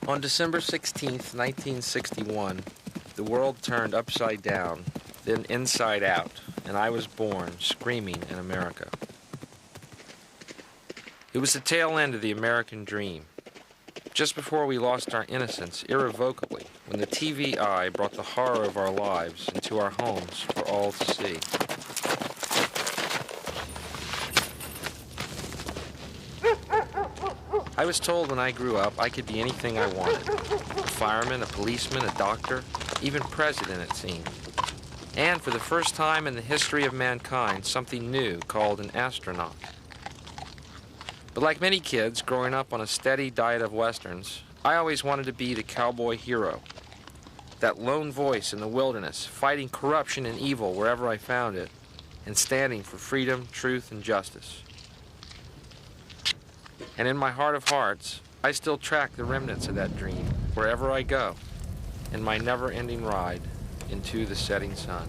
On December 16th, 1961, the world turned upside down, then inside out, and I was born screaming in America. It was the tail end of the American dream, just before we lost our innocence irrevocably, when the TV eye brought the horror of our lives into our homes for all to see. I was told when I grew up I could be anything I wanted. A fireman, a policeman, a doctor, even president, it seemed. And for the first time in the history of mankind, something new called an astronaut. But like many kids growing up on a steady diet of westerns, I always wanted to be the cowboy hero. That lone voice in the wilderness, fighting corruption and evil wherever I found it, and standing for freedom, truth, and justice. And in my heart of hearts, I still track the remnants of that dream wherever I go, in my never-ending ride into the setting sun.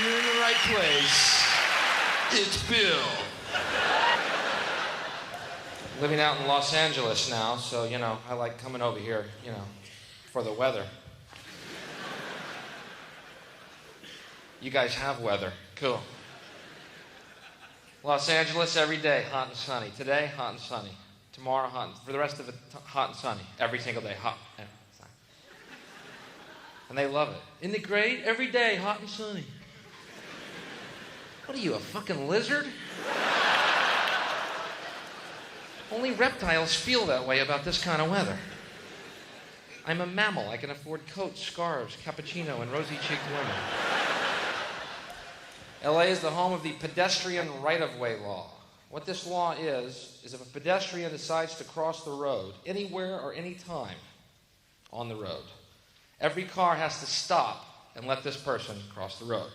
You're in the right place. It's Bill. Living out in Los Angeles now, so, I like coming over here, for the weather. You guys have weather. Cool. Los Angeles every day, hot and sunny. Today, hot and sunny. Tomorrow, hot and, for the rest of it, hot and sunny. Every single day, hot and sunny. And they love it. Isn't it great? Every day, hot and sunny. What are you, a fucking lizard? Only reptiles feel that way about this kind of weather. I'm a mammal. I can afford coats, scarves, cappuccino, and rosy-cheeked women. LA is the home of the pedestrian right-of-way law. What this law is if a pedestrian decides to cross the road, anywhere or any time on the road, every car has to stop and let this person cross the road.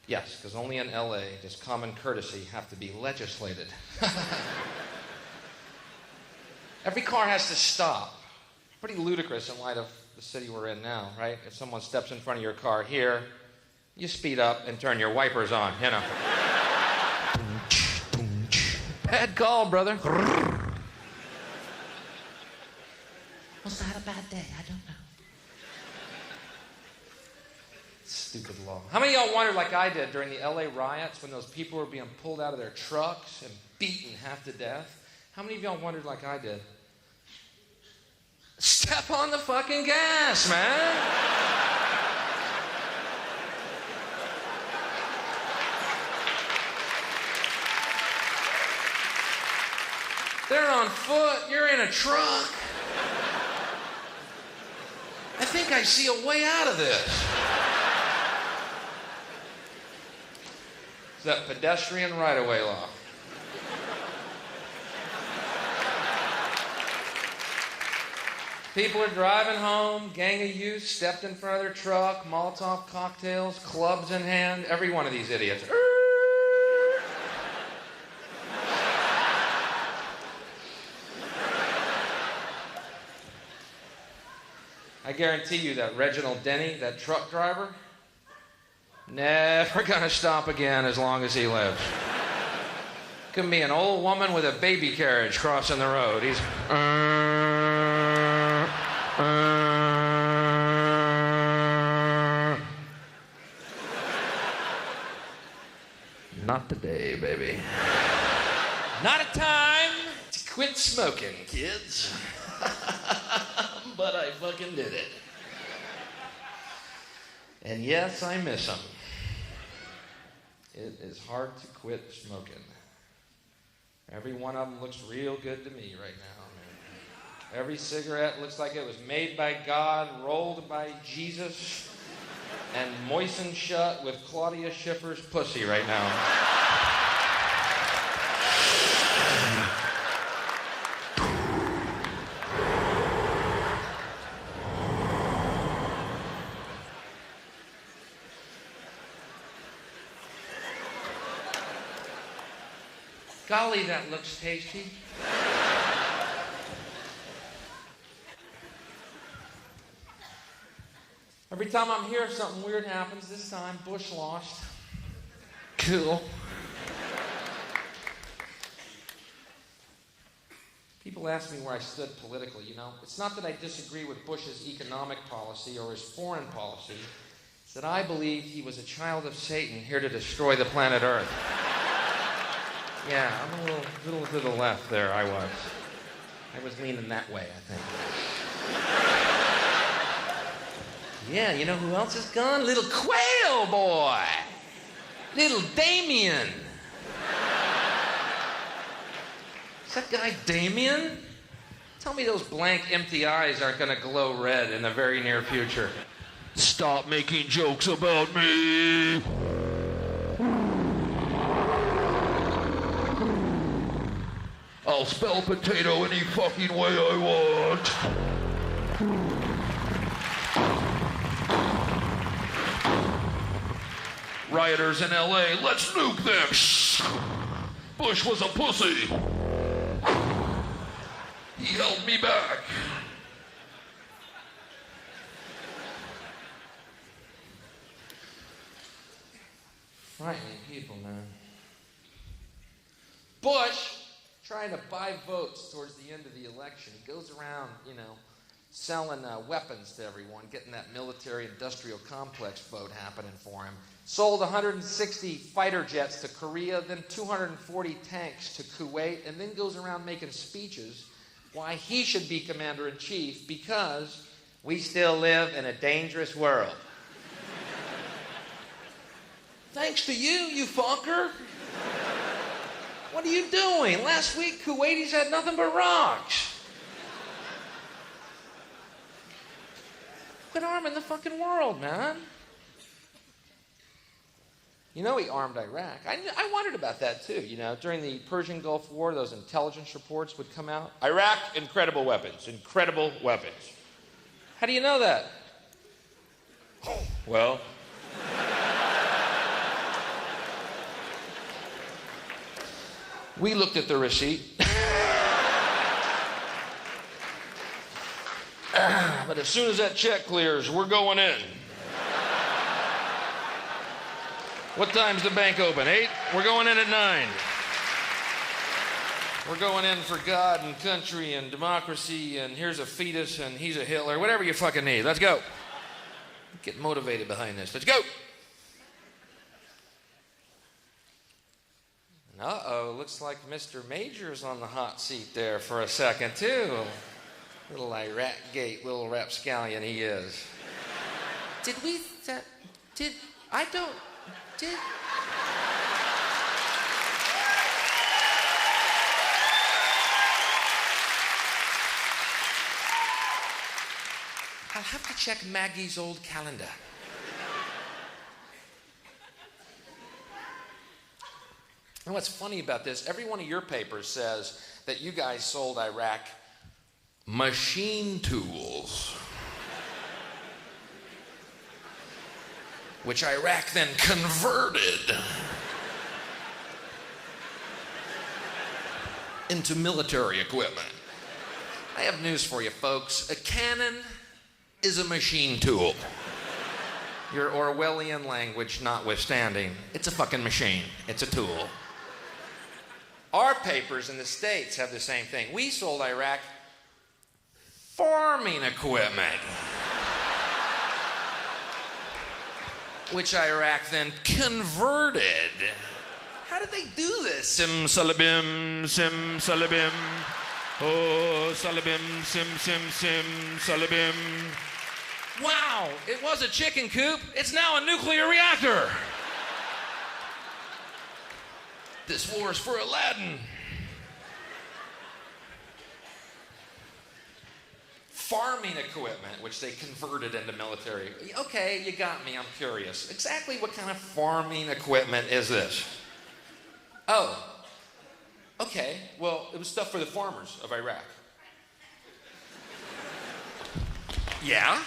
Yes, because only in LA does common courtesy have to be legislated. Every car has to stop. Pretty ludicrous in light of the city we're in now, right? If someone steps in front of your car here, you speed up and turn your wipers on, Bad call, brother. Was that a bad day? I don't know. Stupid law. How many of y'all wondered, like I did, during the LA riots when those people were being pulled out of their trucks and beaten half to death? How many of y'all wondered, like I did? Step on the fucking gas, man! They're on foot, you're in a truck. I think I see a way out of this. That pedestrian right-of-way law. People are driving home, gang of youth stepped in front of their truck, Molotov cocktails, clubs in hand, every one of these idiots. I guarantee you that Reginald Denny, that truck driver, never gonna stop again as long as he lives. Could be an old woman with a baby carriage crossing the road. He's not today, baby. Not a time to quit smoking, kids. But I fucking did it. And yes, I miss them. It is hard to quit smoking. Every one of them looks real good to me right now, man. Every cigarette looks like it was made by God, rolled by Jesus, and moistened shut with Claudia Schiffer's pussy right now. Golly, that looks tasty. Every time I'm here, something weird happens. This time, Bush lost. Cool. People ask me where I stood politically, you know. It's not that I disagree with Bush's economic policy or his foreign policy. It's that I believed he was a child of Satan here to destroy the planet Earth. Yeah, I'm a little to the left there, I was leaning that way, I think. Yeah, you know who else is gone? Little Quail Boy! Little Damien! Is that guy Damien? Tell me those blank, empty eyes aren't gonna glow red in the very near future. Stop making jokes about me! I'll spell potato any fucking way I want. Rioters in LA, let's nuke them. Bush was a pussy. He held me back. Frightening people, man. Bush trying to buy votes towards the end of the election. He goes around, you know, selling weapons to everyone, getting that military-industrial complex vote happening for him. Sold 160 fighter jets to Korea, then 240 tanks to Kuwait, and then goes around making speeches why he should be commander-in-chief because we still live in a dangerous world. Thanks to you, you fucker. What are you doing? Last week, Kuwaitis had nothing but rocks. Quit arming the fucking world, man. You know he armed Iraq. I wondered about that, too. You know, during the Persian Gulf War, those intelligence reports would come out. Iraq, incredible weapons. Incredible weapons. How do you know that? Well... we looked at the receipt. But as soon as that check clears, we're going in. What time's the bank open? 8? We're going in at 9. We're going in for God and country and democracy, and here's a fetus, and he's a Hitler. Whatever you fucking need. Let's go. Get motivated behind this. Let's go. Uh-oh, looks like Mr. Major's on the hot seat there for a second, too. Little Iraq-gate, little rapscallion he is. I'll have to check Maggie's old calendar. And what's funny about this, every one of your papers says that you guys sold Iraq machine tools, which Iraq then converted into military equipment. I have news for you, folks. A cannon is a machine tool. Your Orwellian language notwithstanding, it's a fucking machine. It's a tool. Our papers in the States have the same thing. We sold Iraq farming equipment, which Iraq then converted. How did they do this? Sim salabim, sim salabim. Oh, salabim, sim, sim, sim, salabim. Wow, it was a chicken coop. It's now a nuclear reactor. This war is for Aladdin. Farming equipment, which they converted into military. Okay, you got me, I'm curious. Exactly what kind of farming equipment is this? Oh, okay, well, it was stuff for the farmers of Iraq. Yeah?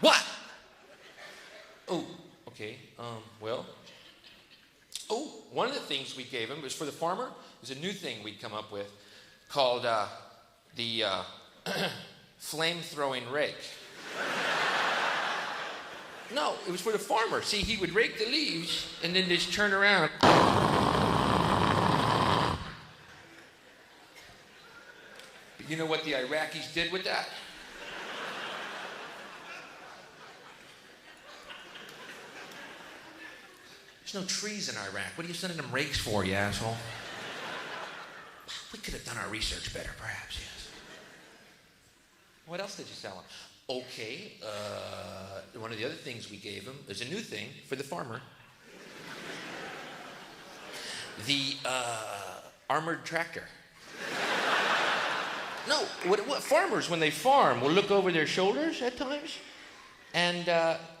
What? Oh, okay, well. Oh, one of the things we gave him was for the farmer. It was a new thing we'd come up with called the flame-throwing rake. No, it was for the farmer. See, he would rake the leaves and then just turn around. But you know what the Iraqis did with that? There's no trees in Iraq. What are you sending them rakes for, you asshole? We could have done our research better, perhaps, yes. What else did you sell him? Okay, one of the other things we gave him is a new thing for the farmer. The armored tractor. No, what farmers, when they farm, will look over their shoulders at times, and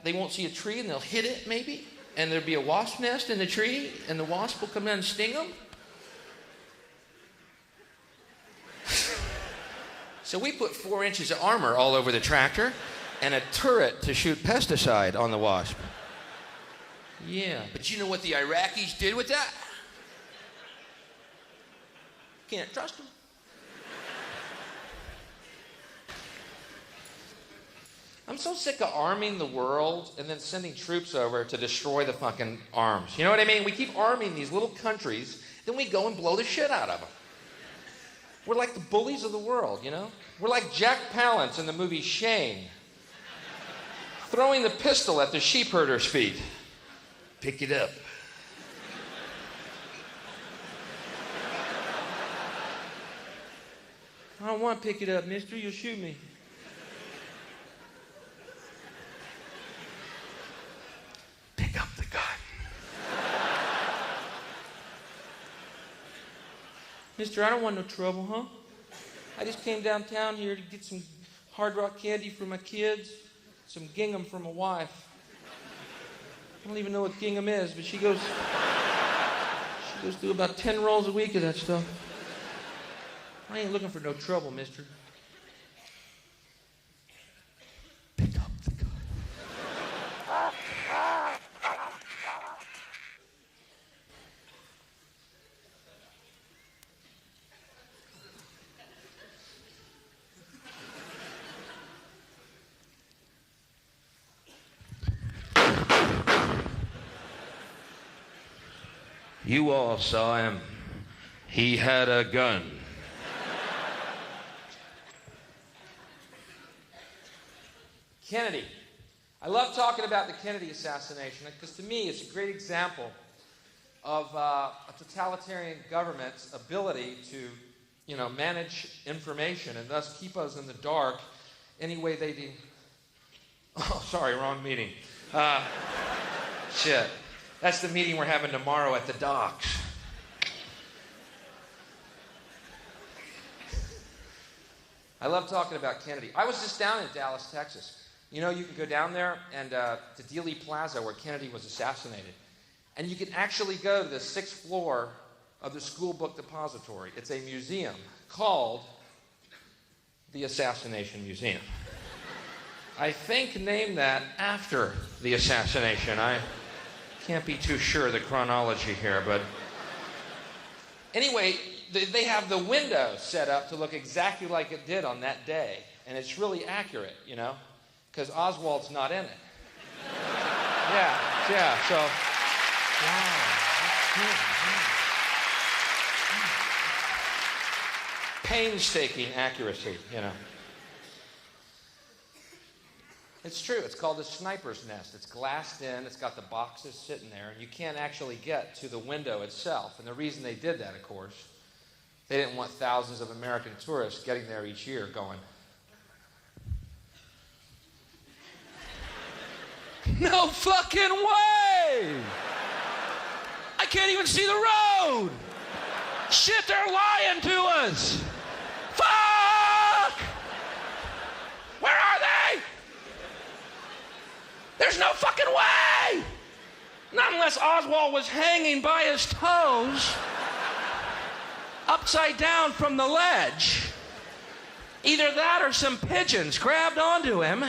they won't see a tree, and they'll hit it, maybe, and there'll be a wasp nest in the tree, and the wasp will come in and sting them. So we put 4 inches of armor all over the tractor and a turret to shoot pesticide on the wasp. Yeah, but you know what the Iraqis did with that? Can't trust them. I'm so sick of arming the world and then sending troops over to destroy the fucking arms. You know what I mean? We keep arming these little countries, then we go and blow the shit out of them. We're like the bullies of the world, you know? We're like Jack Palance in the movie Shane, throwing the pistol at the sheep herder's feet. Pick it up. I don't want to pick it up, mister. You'll shoot me. Pick up the gun. Mister, I don't want no trouble, huh? I just came downtown here to get some Hard Rock candy for my kids, some gingham for my wife. I don't even know what gingham is, but she goes through about 10 rolls a week of that stuff. I ain't looking for no trouble, mister. Pick up the gun. You all saw him. He had a gun. Kennedy. I love talking about the Kennedy assassination because to me it's a great example of a totalitarian government's ability to, you know, manage information and thus keep us in the dark any way they do. Oh, sorry, wrong meeting. Shit. That's the meeting we're having tomorrow at the docks. I love talking about Kennedy. I was just down in Dallas, Texas. You know, you can go down there and to Dealey Plaza where Kennedy was assassinated. And you can actually go to the 6th floor of the School Book Depository. It's a museum called the Assassination Museum. I think named that after the assassination. I can't be too sure of the chronology here, but anyway, they have the window set up to look exactly like it did on that day. And it's really accurate, you know, because Oswald's not in it. Yeah, so, wow. Painstaking accuracy, you know. It's true. It's called the sniper's nest. It's glassed in. It's got the boxes sitting there, and you can't actually get to the window itself. And the reason they did that, of course, they didn't want thousands of American tourists getting there each year going, no fucking way! I can't even see the road. Shit, they're lying to us. Fuck! Where are they? There's no fucking way! Not unless Oswald was hanging by his toes, upside down from the ledge. Either that or some pigeons grabbed onto him,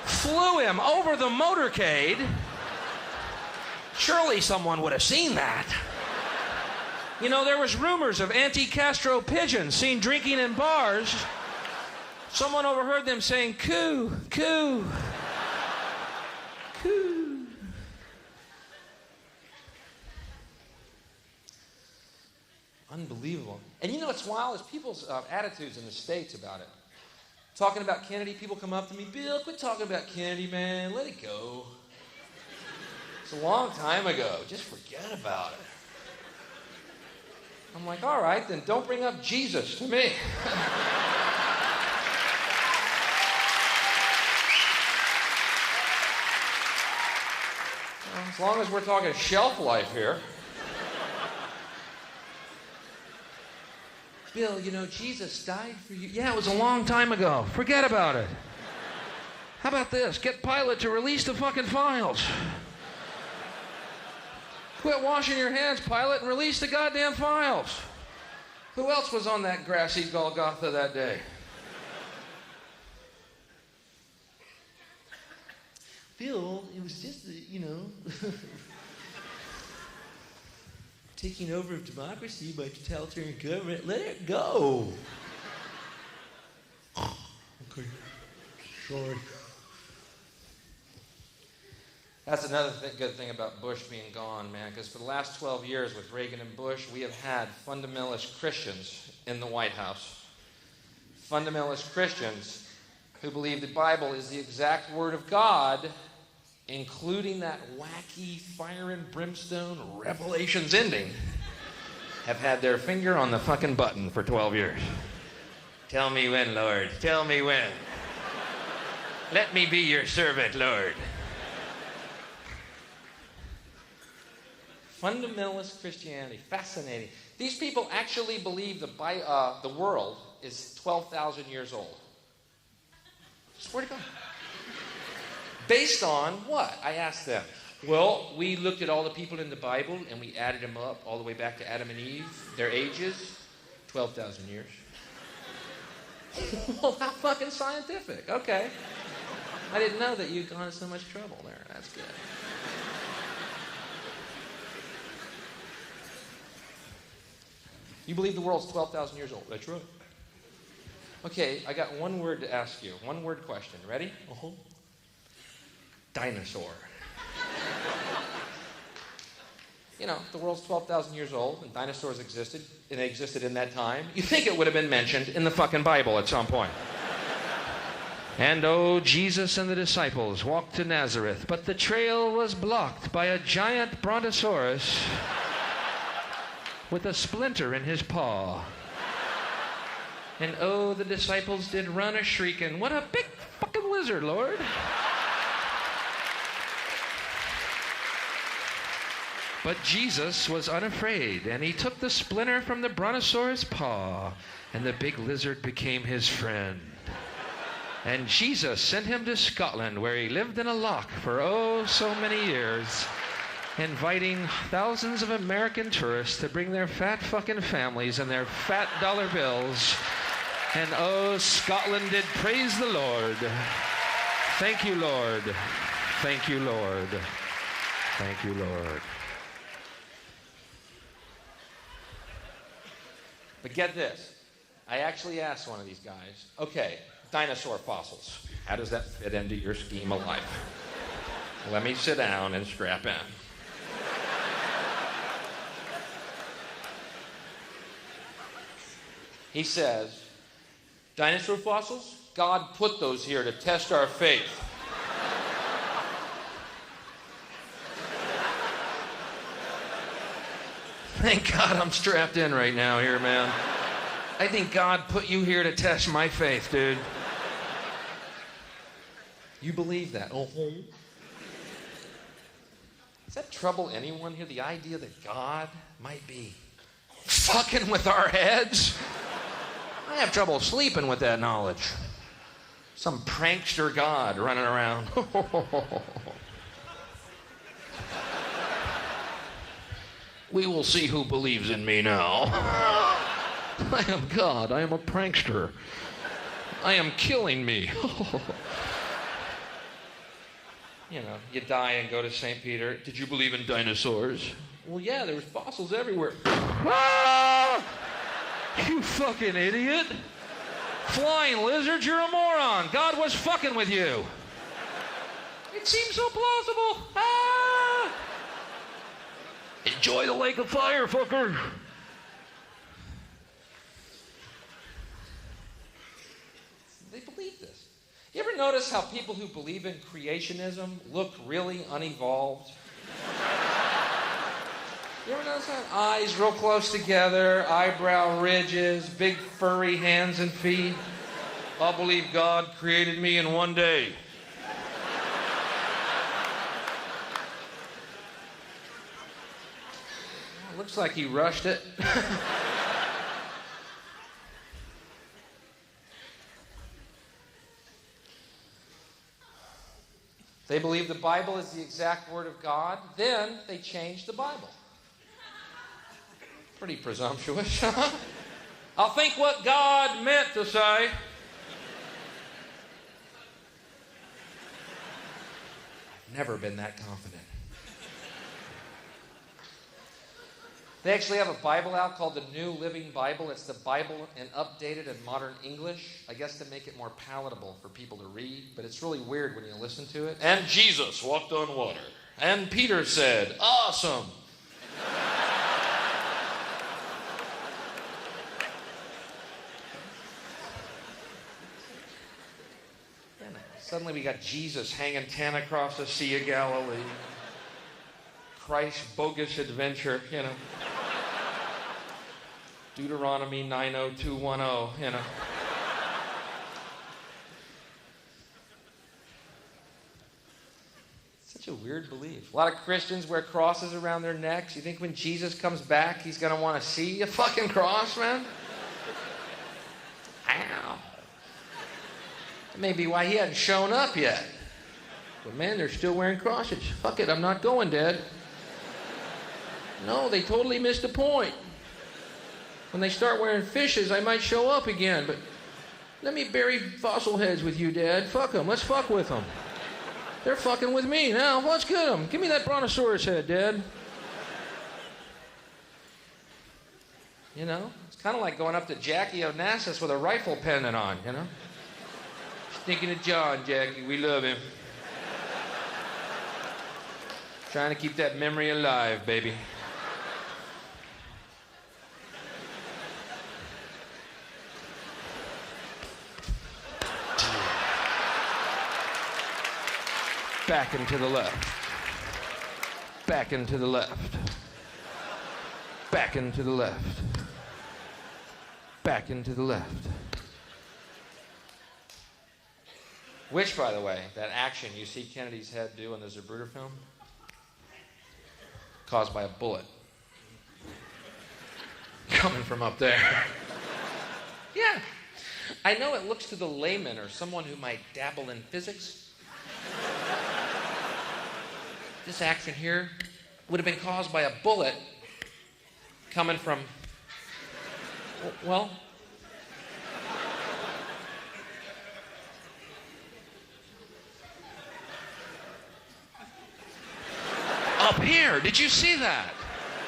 flew him over the motorcade. Surely someone would have seen that. You know, there was rumors of anti-Castro pigeons seen drinking in bars. Someone overheard them saying, coo, coo, coo. Unbelievable. And you know what's wild is people's attitudes in the States about it. Talking about Kennedy, people come up to me, Bill, quit talking about Kennedy, man. Let it go. It's a long time ago. Just forget about it. I'm like, all right, then don't bring up Jesus to me. Well, as long as we're talking shelf life here. Bill, you know, Jesus died for you. Yeah, it was a long time ago. Forget about it. How about this? Get Pilate to release the fucking files. Quit washing your hands, Pilate, and release the goddamn files. Who else was on that grassy Golgotha that day? Bill, it was just, you know, taking over of democracy by totalitarian government. Let it go. Okay. Sorry. That's another good thing about Bush being gone, man, because for the last 12 years with Reagan and Bush, we have had fundamentalist Christians in the White House. Fundamentalist Christians who believe the Bible is the exact word of God, including that wacky fire and brimstone Revelations ending, have had their finger on the fucking button for 12 years. Tell me when, Lord. Tell me when. Let me be your servant, Lord. Fundamentalist Christianity, fascinating. These people actually believe the world is 12,000 years old. Swear to God. Based on what? I asked them. Well, we looked at all the people in the Bible and we added them up all the way back to Adam and Eve. Their ages, 12,000 years. Well, how fucking scientific. Okay. I didn't know that you'd gone to so much trouble there. That's good. You believe the world's 12,000 years old. That's right. Okay, I got one word to ask you. One word question. Ready? Uh-huh. Dinosaur. You know, the world's 12,000 years old and dinosaurs existed, and they existed in that time. You think it would have been mentioned in the fucking Bible at some point. And oh, Jesus and the disciples walked to Nazareth, but the trail was blocked by a giant brontosaurus with a splinter in his paw. And oh, the disciples did run a-shrieking, what a big fucking lizard, Lord. But Jesus was unafraid, and he took the splinter from the brontosaurus' paw, and the big lizard became his friend. And Jesus sent him to Scotland, where he lived in a loch for oh so many years, inviting thousands of American tourists to bring their fat fucking families and their fat dollar bills. And oh, Scotland did praise the Lord. Thank you, Lord. Thank you, Lord. Thank you, Lord. But get this. I actually asked one of these guys, okay, dinosaur fossils. How does that fit into your scheme of life? Let me sit down and strap in. He says, dinosaur fossils? God put those here to test our faith. Thank God I'm strapped in right now here, man. I think God put you here to test my faith, dude. You believe that? Oh. Does that trouble anyone here? The idea that God might be fucking with our heads? I have trouble sleeping with that knowledge. Some prankster God running around. We will see who believes in me now. I am God. I am a prankster. I am killing me. You know, you die and go to St. Peter. Did you believe in dinosaurs? Well, yeah, there was fossils everywhere. Ah! You fucking idiot. Flying lizards, you're a moron. God was fucking with you. It seems so plausible. Ah! Enjoy the lake of fire, fucker. They believe this. You ever notice how people who believe in creationism look really unevolved? You ever notice that? Eyes real close together, eyebrow ridges, big furry hands and feet. I believe God created me in one day. Looks like he rushed it. They believe the Bible is the exact word of God. Then they changed the Bible. Pretty presumptuous, huh? I'll think what God meant to say. I've never been that confident. They actually have a Bible out called the New Living Bible. It's the Bible in updated and modern English, I guess to make it more palatable for people to read, but it's really weird when you listen to it. And Jesus walked on water. And Peter said, awesome. Suddenly we got Jesus hanging 10 across the Sea of Galilee. Christ's bogus adventure, you know. Deuteronomy 90210, you know. Such a weird belief. A lot of Christians wear crosses around their necks. You think when Jesus comes back, he's going to want to see a fucking cross, man? Ow. That may be why he hadn't shown up yet. But man, they're still wearing crosses. Fuck it, I'm not going, Dad. No, they totally missed the point. When they start wearing fishes, I might show up again, but let me bury fossil heads with you, Dad. Fuck them. Let's fuck with them. They're fucking with me now. Let's get them. Give me that brontosaurus head, Dad. You know, it's kind of like going up to Jackie Onassis with a rifle pendant on, you know. Thinking of John, Jackie. We love him. Trying to keep that memory alive, baby. Back and to the left. Back and to the left. Back and to the left. Back and to the left. Which, by the way, that action you see Kennedy's head do in the Zapruder film, caused by a bullet coming from up there. Yeah. I know it looks to the layman or someone who might dabble in physics. This action here would have been caused by a bullet coming from, well, up here. Did you see that?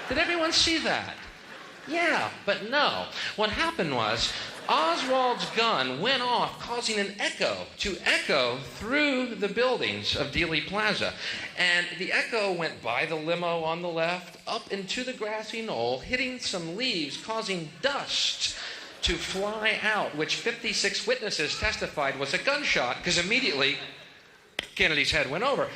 Did everyone see that? Yeah, but no. What happened was Oswald's gun went off, causing an echo to echo through the buildings of Dealey Plaza. And the echo went by the limo on the left, up into the grassy knoll, hitting some leaves, causing dust to fly out, which 56 witnesses testified was a gunshot, because immediately Kennedy's head went over.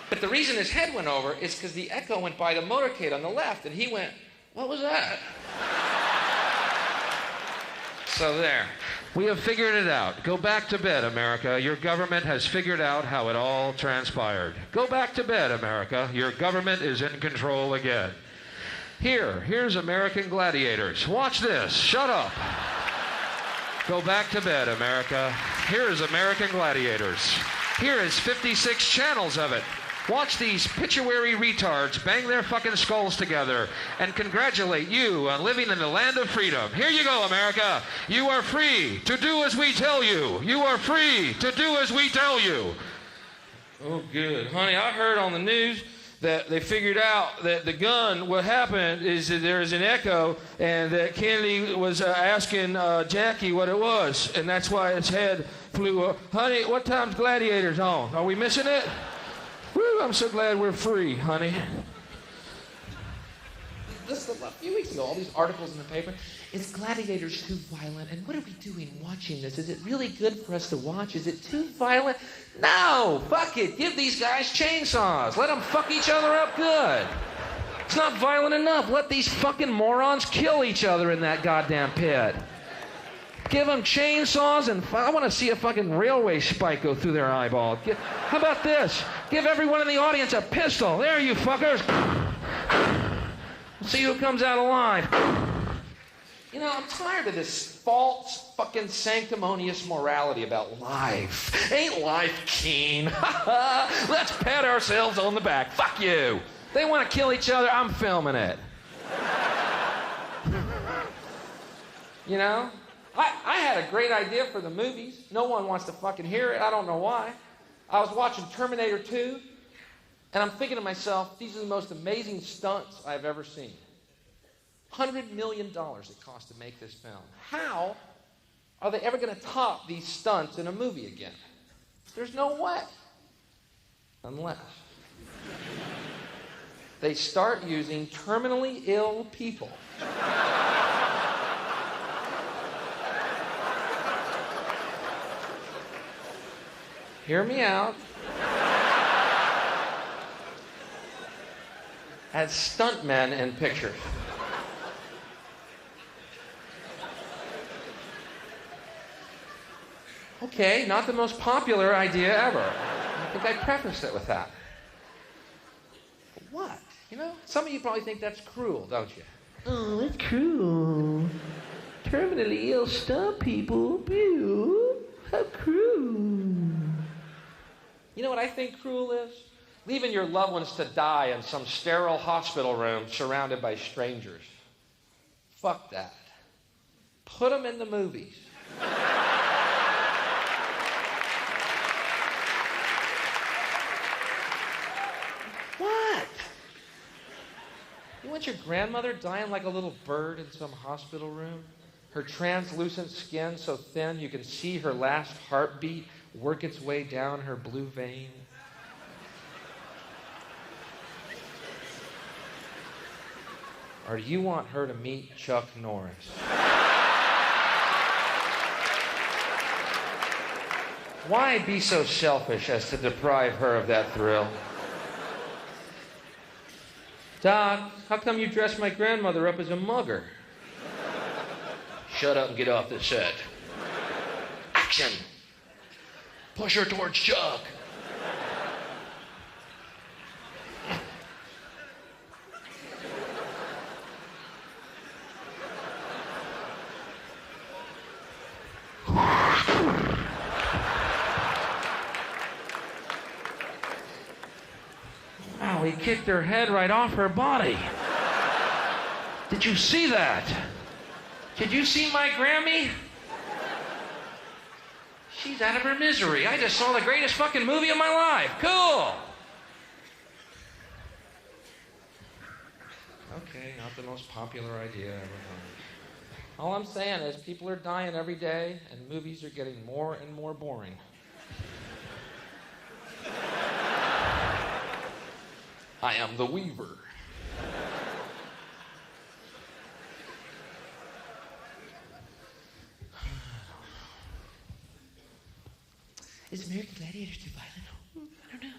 But the reason his head went over is because the echo went by the motorcade on the left, and he went, what was that? So there. We have figured it out. Go back to bed, America. Your government has figured out how it all transpired. Go back to bed, America. Your government is in control again. Here's American gladiators. Watch this. Shut up. Go back to bed, America. Here's American gladiators. Here is 56 channels of it. Watch these pituitary retards bang their fucking skulls together and congratulate you on living in the land of freedom. Here you go, America. You are free to do as we tell you. You are free to do as we tell you. Oh, good. Honey, I heard on the news that they figured out that the gun, what happened is that there is an echo and that Kennedy was asking Jackie what it was, and that's why his head flew up. Honey, what time's Gladiators on? Are we missing it? Woo, I'm so glad we're free, honey. This is a few weeks ago, all these articles in the paper. Is Gladiators too violent? And what are we doing watching this? Is it really good for us to watch? Is it too violent? No! Fuck it! Give these guys chainsaws! Let them fuck each other up good! It's not violent enough. Let these fucking morons kill each other in that goddamn pit. Give them chainsaws and I want to see a fucking railway spike go through their eyeball. How about this? Give everyone in the audience a pistol. There, you fuckers. See who comes out alive. You know, I'm tired of this false fucking sanctimonious morality about life. Ain't life keen? Let's pat ourselves on the back. Fuck you. They want to kill each other. I'm filming it. You know? I had a great idea for the movies. No one wants to fucking hear it. I don't know why. I was watching Terminator 2, and I'm thinking to myself, these are the most amazing stunts I've ever seen. $100 million it cost to make this film. How are they ever going to top these stunts in a movie again? There's no way. Unless they start using terminally ill people. Hear me out. As stuntmen in pictures. Okay, not the most popular idea ever. I think I prefaced it with that. But what? You know, some of you probably think that's cruel, don't you? Oh, it's cruel. Terminally ill stunt people. Ew, how cruel. You know what I think cruel is? Leaving your loved ones to die in some sterile hospital room surrounded by strangers. Fuck that. Put them in the movies. What? You want your grandmother dying like a little bird in some hospital room? Her translucent skin so thin you can see her last heartbeat work its way down her blue vein? Or do you want her to meet Chuck Norris? Why be so selfish as to deprive her of that thrill? Doc, how come you dressed my grandmother up as a mugger? Shut up and get off the set. Action! Push her towards Chuck. Wow, he kicked her head right off her body. Did you see that? Did you see my Grammy? She's out of her misery. I just saw the greatest fucking movie of my life. Cool. Okay, not the most popular idea ever heard. All I'm saying is people are dying every day and movies are getting more and more boring. I am the Weaver. Is American Gladiators too violent? I don't know.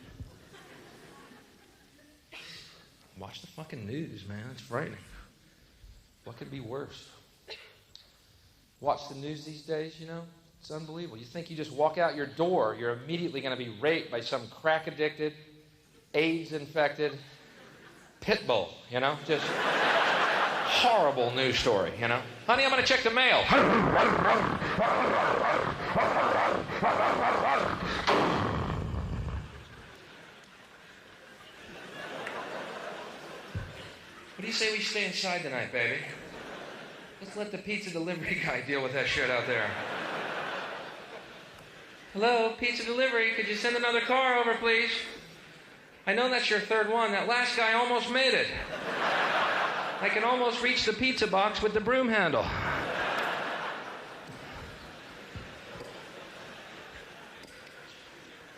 Watch the fucking news, man. It's frightening. What could be worse? Watch the news these days, you know? It's unbelievable. You think you just walk out your door, you're immediately going to be raped by some crack-addicted, AIDS-infected pit bull, you know? Just horrible news story, you know? Honey, I'm going to check the mail. What do you say we stay inside tonight, baby? Let's let the pizza delivery guy deal with that shit out there. Hello, pizza delivery. Could you send another car over, please? I know that's your third one. That last guy almost made it. I can almost reach the pizza box with the broom handle.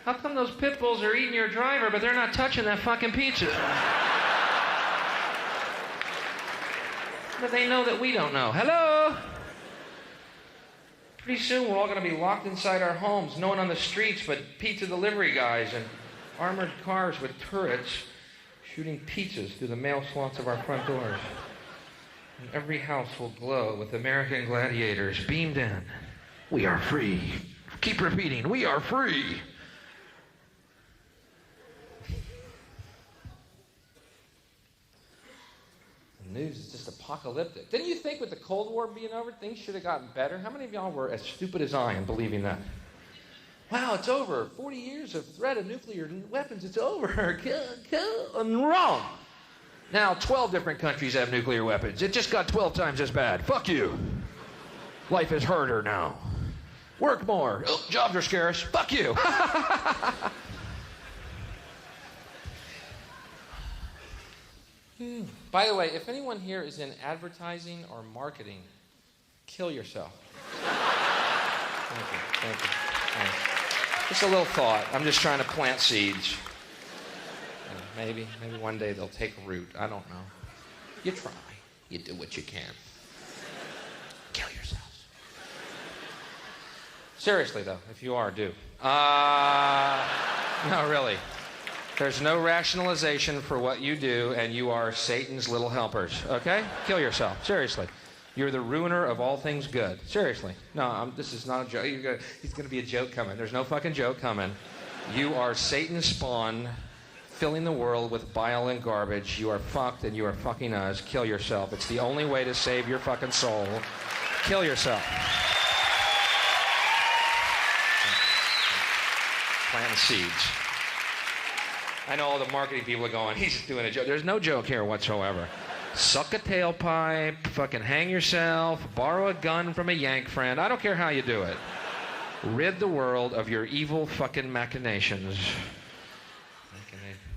How come those pit bulls are eating your driver, but they're not touching that fucking pizza? But they know that we don't know. Hello? Pretty soon we're all going to be locked inside our homes, no one on the streets but pizza delivery guys and armored cars with turrets shooting pizzas through the mail slots of our front doors. And every house will glow with American gladiators beamed in. We are free. Keep repeating, we are free. The news is just apocalyptic. Didn't you think with the Cold War being over, things should have gotten better? How many of y'all were as stupid as I am believing that? Wow, it's over. 40 years of threat of nuclear weapons, it's over. I'm wrong. Now 12 different countries have nuclear weapons. It just got 12 times as bad. Fuck you. Life is harder now. Work more. Oh, jobs are scarce. Fuck you. By the way, if anyone here is in advertising or marketing, kill yourself. Thank you. Thank you. Thanks. Just a little thought. I'm just trying to plant seeds. Maybe one day they'll take root. I don't know. You try. You do what you can. Kill yourselves. Seriously, though, if you are, do. No, really. There's no rationalization for what you do, and you are Satan's little helpers, okay? Kill yourself, seriously. You're the ruiner of all things good. Seriously. No, this is not a joke. He's going to be a joke coming. There's no fucking joke coming. You are Satan's spawn, filling the world with bile and garbage. You are fucked, and you are fucking us. Kill yourself. It's the only way to save your fucking soul. Kill yourself. Plant seeds. I know all the marketing people are going, he's just doing a joke. There's no joke here whatsoever. Suck a tailpipe, fucking hang yourself, borrow a gun from a yank friend. I don't care how you do it. Rid the world of your evil fucking machinations.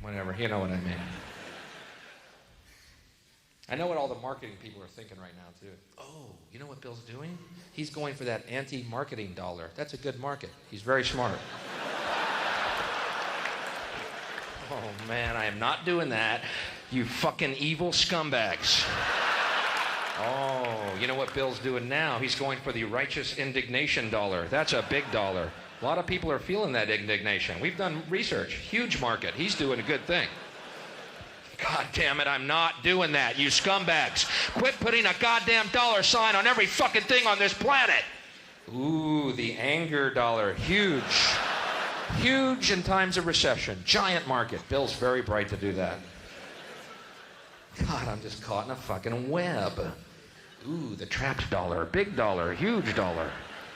Whatever, you know what I mean. I know what all the marketing people are thinking right now, too. Oh, you know what Bill's doing? He's going for that anti-marketing dollar. That's a good market. He's very smart. Oh, man, I am not doing that. You fucking evil scumbags. Oh, you know what Bill's doing now? He's going for the righteous indignation dollar. That's a big dollar. A lot of people are feeling that indignation. We've done research. Huge market. He's doing a good thing. God damn it, I'm not doing that, you scumbags. Quit putting a goddamn dollar sign on every fucking thing on this planet. Ooh, the anger dollar. Huge. Huge in times of recession. Giant market. Bill's very bright to do that. God, I'm just caught in a fucking web. Ooh, the trapped dollar. Big dollar. Huge dollar.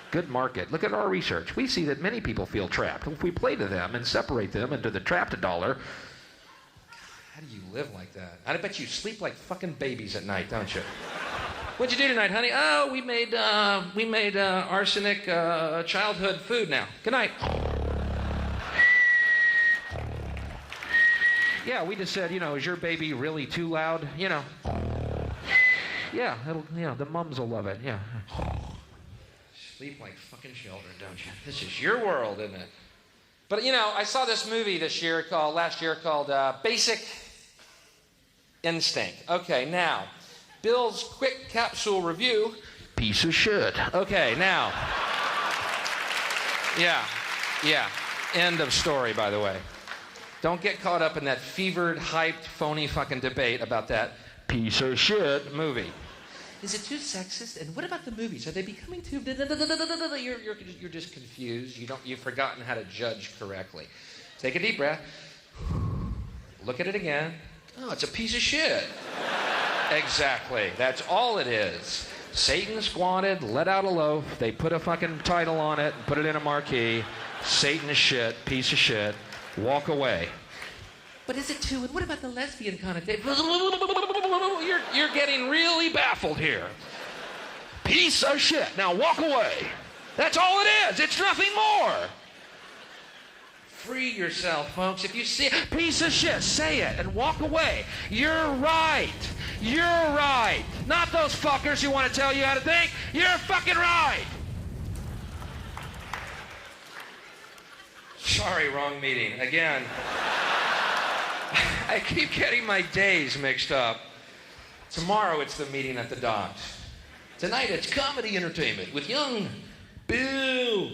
Good market. Look at our research. We see that many people feel trapped. If we play to them and separate them into the trapped dollar, how do you live like that? I bet you sleep like fucking babies at night, don't you? What'd you do tonight, honey? Oh, we made arsenic childhood food now. Good night. Yeah, we just said, is your baby really too loud? Yeah, the mums will love it, yeah. Sleep like fucking children, don't you? This is your world, isn't it? But, I saw this movie last year called Basic Instinct. Okay, now, Bill's quick capsule review. Piece of shit. Okay, now. Yeah. End of story, by the way. Don't get caught up in that fevered, hyped, phony fucking debate about that piece of shit movie. Is it too sexist? And what about the movies? Are they becoming too... You're just confused. You've forgotten how to judge correctly. Take a deep breath. Look at it again. Oh, it's a piece of shit. Exactly. That's all it is. Satan squatted, let out a loaf. They put a fucking title on it and put it in a marquee. Satan is shit, piece of shit. Walk away. But is it too? And what about the lesbian connotation? You're getting really baffled here. Piece of shit. Now walk away. That's all it is. It's nothing more. Free yourself, folks. If you see it, piece of shit, say it and walk away. You're right. You're right. Not those fuckers who want to tell you how to think. You're fucking right. Sorry, wrong meeting. Again, I keep getting my days mixed up. Tomorrow it's the meeting at the docks. Tonight it's comedy entertainment with young Bill.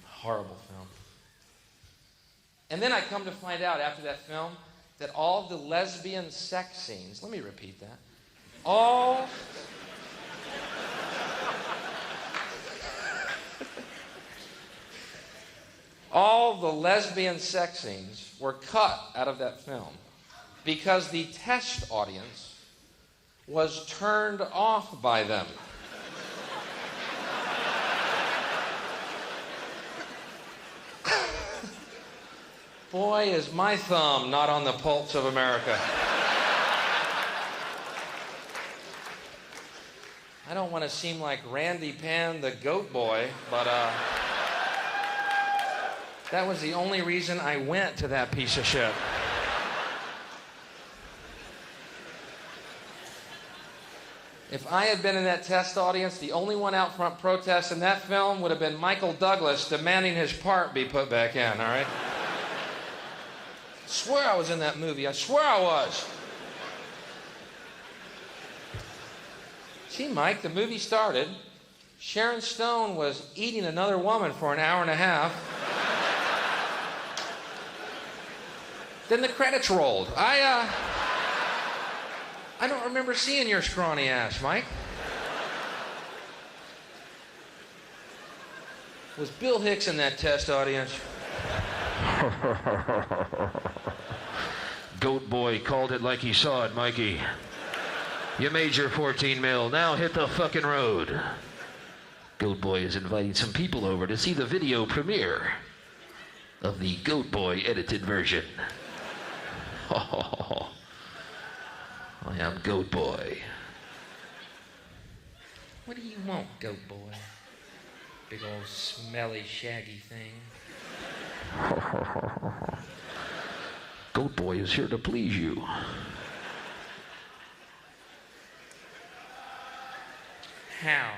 Horrible film. And then I come to find out after that film that all the lesbian sex scenes, let me repeat that, all the lesbian sex scenes were cut out of that film because the test audience was turned off by them. Boy, is my thumb not on the pulse of America. I don't want to seem like Randy Pan the goat boy, but that was the only reason I went to that piece of shit. If I had been in that test audience, the only one out front protesting that film would have been Michael Douglas demanding his part be put back in, all right? I swear I was in that movie. I swear I was. See, Mike, the movie started. Sharon Stone was eating another woman for an hour and a half. Then the credits rolled. I don't remember seeing your scrawny ass, Mike. Was Bill Hicks in that test audience? Goat boy called it like he saw it, Mikey. You made your 14 mil. Now hit the fucking road. Goat boy is inviting some people over to see the video premiere of the Goat Boy edited version. Oh, I am Goat Boy. What do you want, Goat Boy? Big old smelly, shaggy thing. Goat Boy is here to please you. How?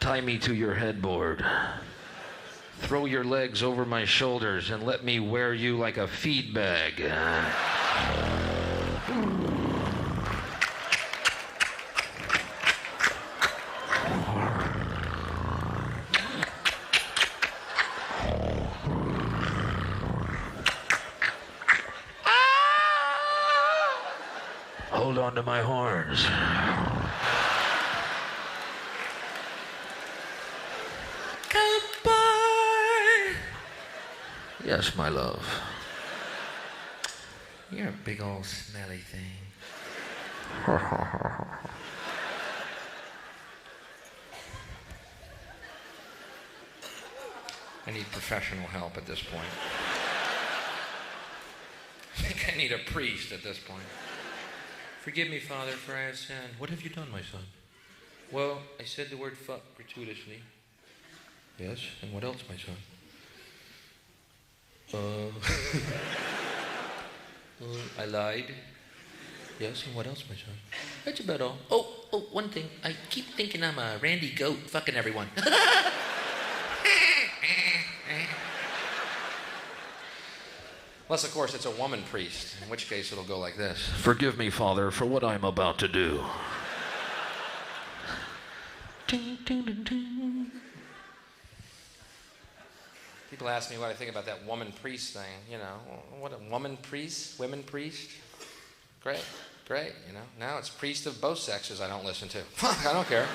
Tie me to your headboard. Throw your legs over my shoulders and let me wear you like a feed bag. Hold on to my horns. Goodbye. Yes, my love. You're a big old smelly thing. I need professional help at this point. I think I need a priest at this point. Forgive me, Father, for I have sinned. What have you done, my son? Well, I said the word fuck gratuitously. Yes, and what else, my son? I lied. Yes, and what else, my son? That's about all. Oh, one thing. I keep thinking I'm a Randy Goat fucking everyone. Unless, of course, it's a woman priest, in which case it'll go like this. Forgive me, Father, for what I'm about to do. Ding, ding, ding, ding. People ask me what I think about that woman priest thing. You know, what a woman priest, women priest. Great, you know. Now it's priest of both sexes I don't listen to. Fuck, I don't care.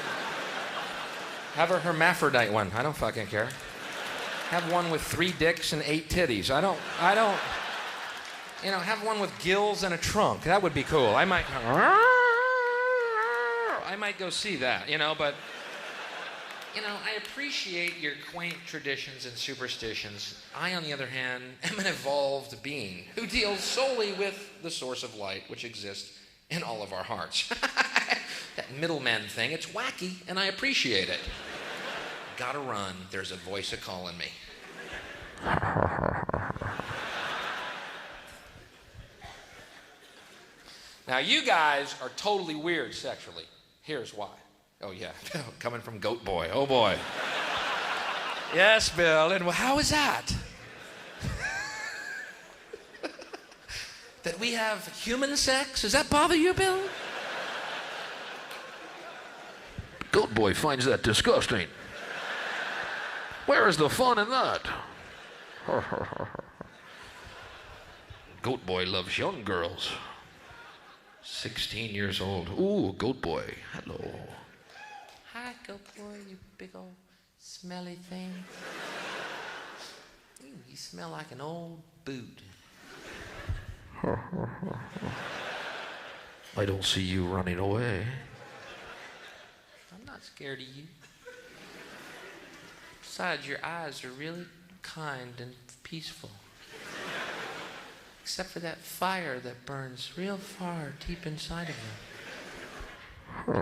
Have a hermaphrodite one. I don't fucking care. Have one with 3 dicks and 8 titties. I don't, you know, have one with gills and a trunk. That would be cool. I might go see that, you know, but, you know, I appreciate your quaint traditions and superstitions. I, on the other hand, am an evolved being who deals solely with the source of light which exists in all of our hearts. That middleman thing, it's wacky, and I appreciate it. Gotta run. There's a voice a-calling me. Now, you guys are totally weird sexually. Here's why. Oh, yeah. Coming from Goat Boy. Oh, boy. Yes, Bill. And how is that? That we have human sex? Does that bother you, Bill? Goat Boy finds that disgusting. Where is the fun in that? Goat Boy loves young girls. 16 years old. Ooh, Goat Boy. Hello. Hi, Goat Boy, you big old smelly thing. Ooh, you smell like an old boot. I don't see you running away. I'm not scared of you. Besides, your eyes are really kind and peaceful. Except for that fire that burns real far deep inside of you.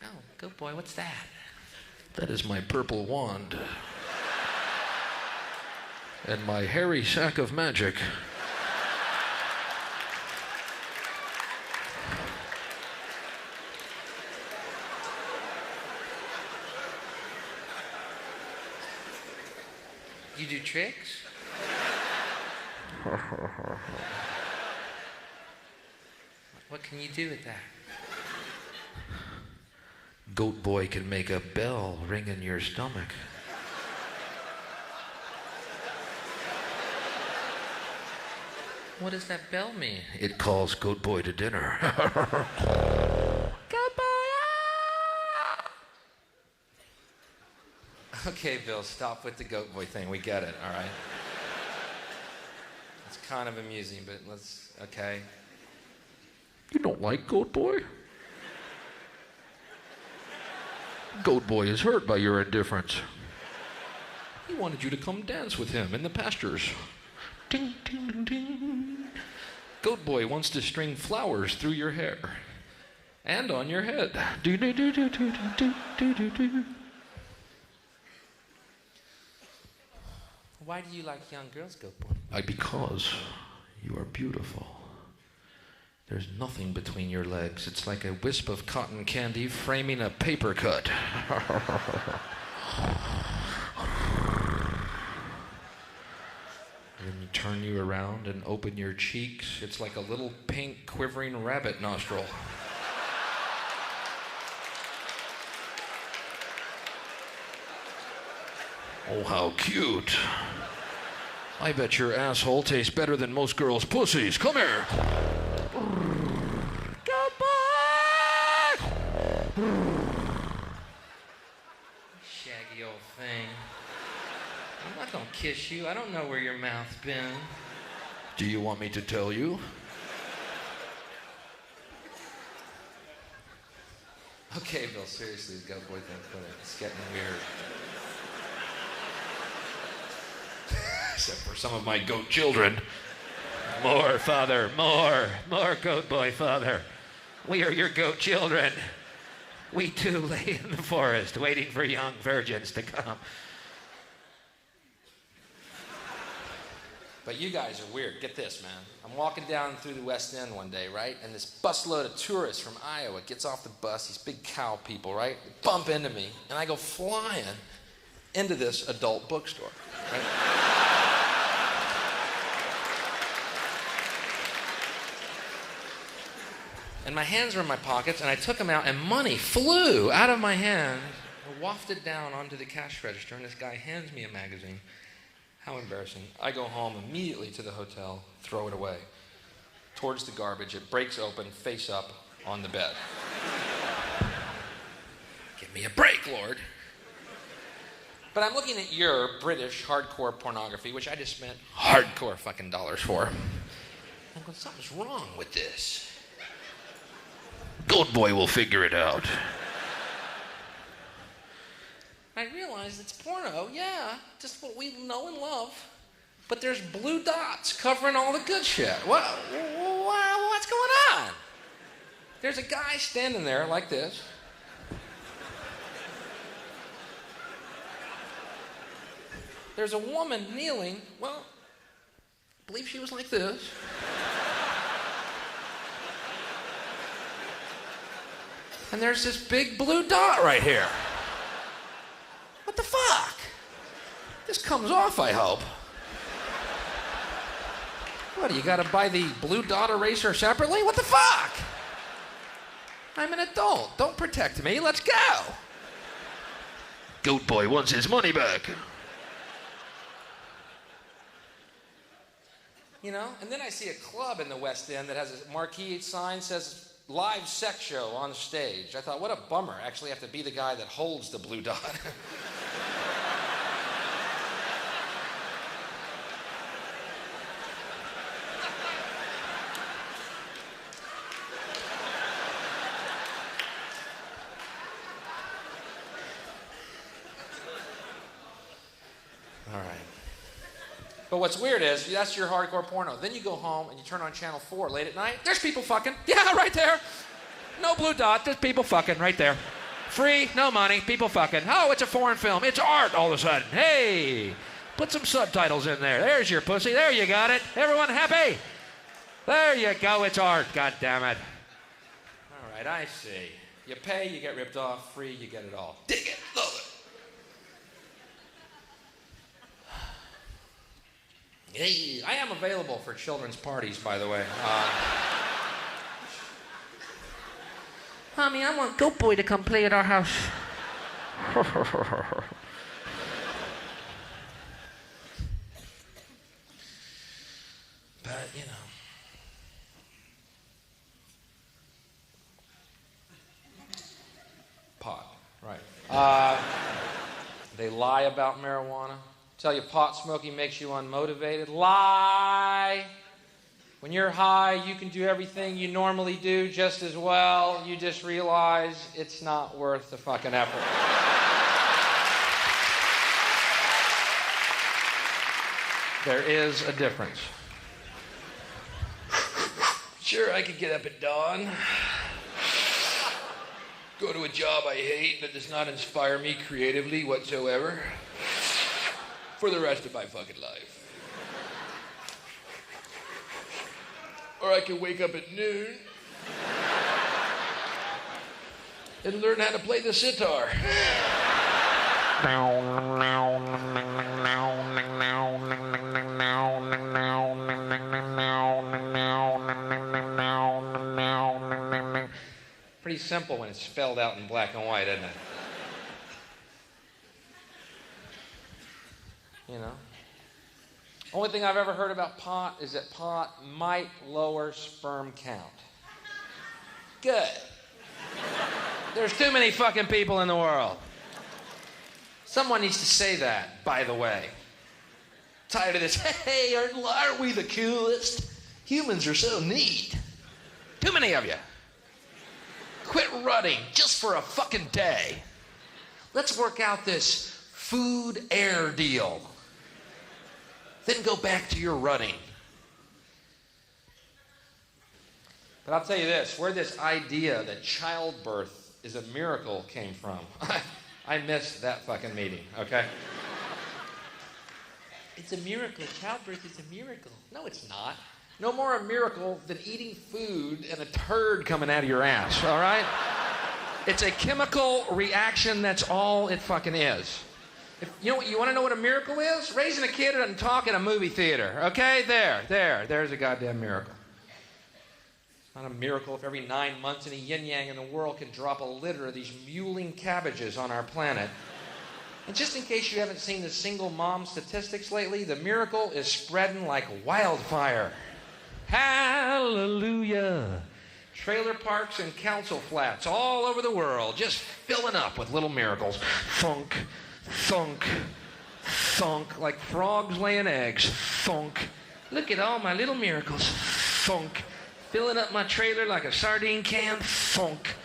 Oh, Goat Boy, what's that? That is my purple wand. And my hairy sack of magic. You do tricks? What can you do with that? Goat Boy can make a bell ring in your stomach. What does that bell mean? It calls Goat Boy to dinner. Goat Boy! Okay, Bill, stop with the Goat Boy thing. We get it, all right? It's kind of amusing, but let's, okay. You don't like Goat Boy? Goat Boy is hurt by your indifference. He wanted you to come dance with him in the pastures. Ding, ding, ding, ding. Goat Boy wants to string flowers through your hair and on your head. Do, do, do, do, do, do, do, do, do. Why do you like young girls, Goat Boy? Because you are beautiful. There's nothing between your legs. It's like a wisp of cotton candy framing a paper cut. Then you turn you around and open your cheeks. It's like a little pink quivering rabbit nostril. Oh, how cute. I bet your asshole tastes better than most girls' pussies. Come here. Shaggy old thing. I'm not gonna kiss you. I don't know where your mouth's been. Do you want me to tell you? Okay, Bill, seriously, the Goat Boy thing, it's getting weird. Except for some of my goat children. More, Father, more Goat Boy, Father. We are your goat children. We too lay in the forest waiting for young virgins to come. But you guys are weird. Get this, man. I'm walking down through the West End one day, right? And this busload of tourists from Iowa gets off the bus, these big cow people, right? They bump into me, and I go flying into this adult bookstore, right? And my hands were in my pockets, and I took them out, and money flew out of my hand are wafted down onto the cash register, and this guy hands me a magazine. How embarrassing. I go home immediately to the hotel, throw it away. Towards the garbage, it breaks open, face up, on the bed. Give me a break, Lord. But I'm looking at your British hardcore pornography, which I just spent hardcore fucking dollars for. I'm going, something's wrong with this. Goat Boy will figure it out. I realize it's porno, yeah, just what we know and love. But there's blue dots covering all the good shit. What's going on? There's a guy standing there like this. There's a woman kneeling. Well, I believe she was like this. And there's this big blue dot right here. What the fuck? This comes off, I hope. What, you gotta buy the blue dot eraser separately? What the fuck? I'm an adult. Don't protect me. Let's go. Goat Boy wants his money back. You know, and then I see a club in the West End that has a marquee sign says live sex show on stage. I thought, what a bummer. I actually have to be the guy that holds the blue dot. All right. But what's weird is, that's your hardcore porno. Then you go home and you turn on Channel 4 late at night. There's people fucking. Yeah, right there. No blue dot. There's people fucking right there. Free, no money, people fucking. Oh, it's a foreign film. It's art all of a sudden. Hey, put some subtitles in there. There's your pussy. There you got it. Everyone happy? There you go. It's art. God damn it. All right, I see. You pay, you get ripped off. Free, you get it all. Dig it. Love it. Hey, I am available for children's parties, by the way. Mommy, I want Goat Boy to come play at our house. But, you know. Pot, right. They lie about marijuana. Tell you pot smoking makes you unmotivated. Lie. When you're high, you can do everything you normally do just as well. You just realize it's not worth the fucking effort. There is a difference. Sure, I could get up at dawn, go to a job I hate that does not inspire me creatively whatsoever for the rest of my fucking life. Or I could wake up at noon and learn how to play the sitar. Pretty simple when it's spelled out in black and white, isn't it? You know? Only thing I've ever heard about pot is that pot might lower sperm count. Good. There's too many fucking people in the world. Someone needs to say that, by the way. Tired of this, hey, aren't we the coolest? Humans are so neat. Too many of you. Quit rutting just for a fucking day. Let's work out this food-air deal. Then go back to your running. But I'll tell you this, where this idea that childbirth is a miracle came from, I missed that fucking meeting, okay? It's a miracle. Childbirth is a miracle. No, it's not. No more a miracle than eating food and a turd coming out of your ass, all right? It's a chemical reaction, that's all it fucking is. You want to know what a miracle is? Raising a kid and talk in a movie theater. Okay, there's a goddamn miracle. Not a miracle if every 9 months any yin-yang in the world can drop a litter of these muling cabbages on our planet. And just in case you haven't seen the single mom statistics lately, the miracle is spreading like wildfire. Hallelujah. Trailer parks and council flats all over the world just filling up with little miracles. Thunk, thunk, thunk, like frogs laying eggs. Thunk. Look at all my little miracles. Thunk. Filling up my trailer like a sardine can. Thunk.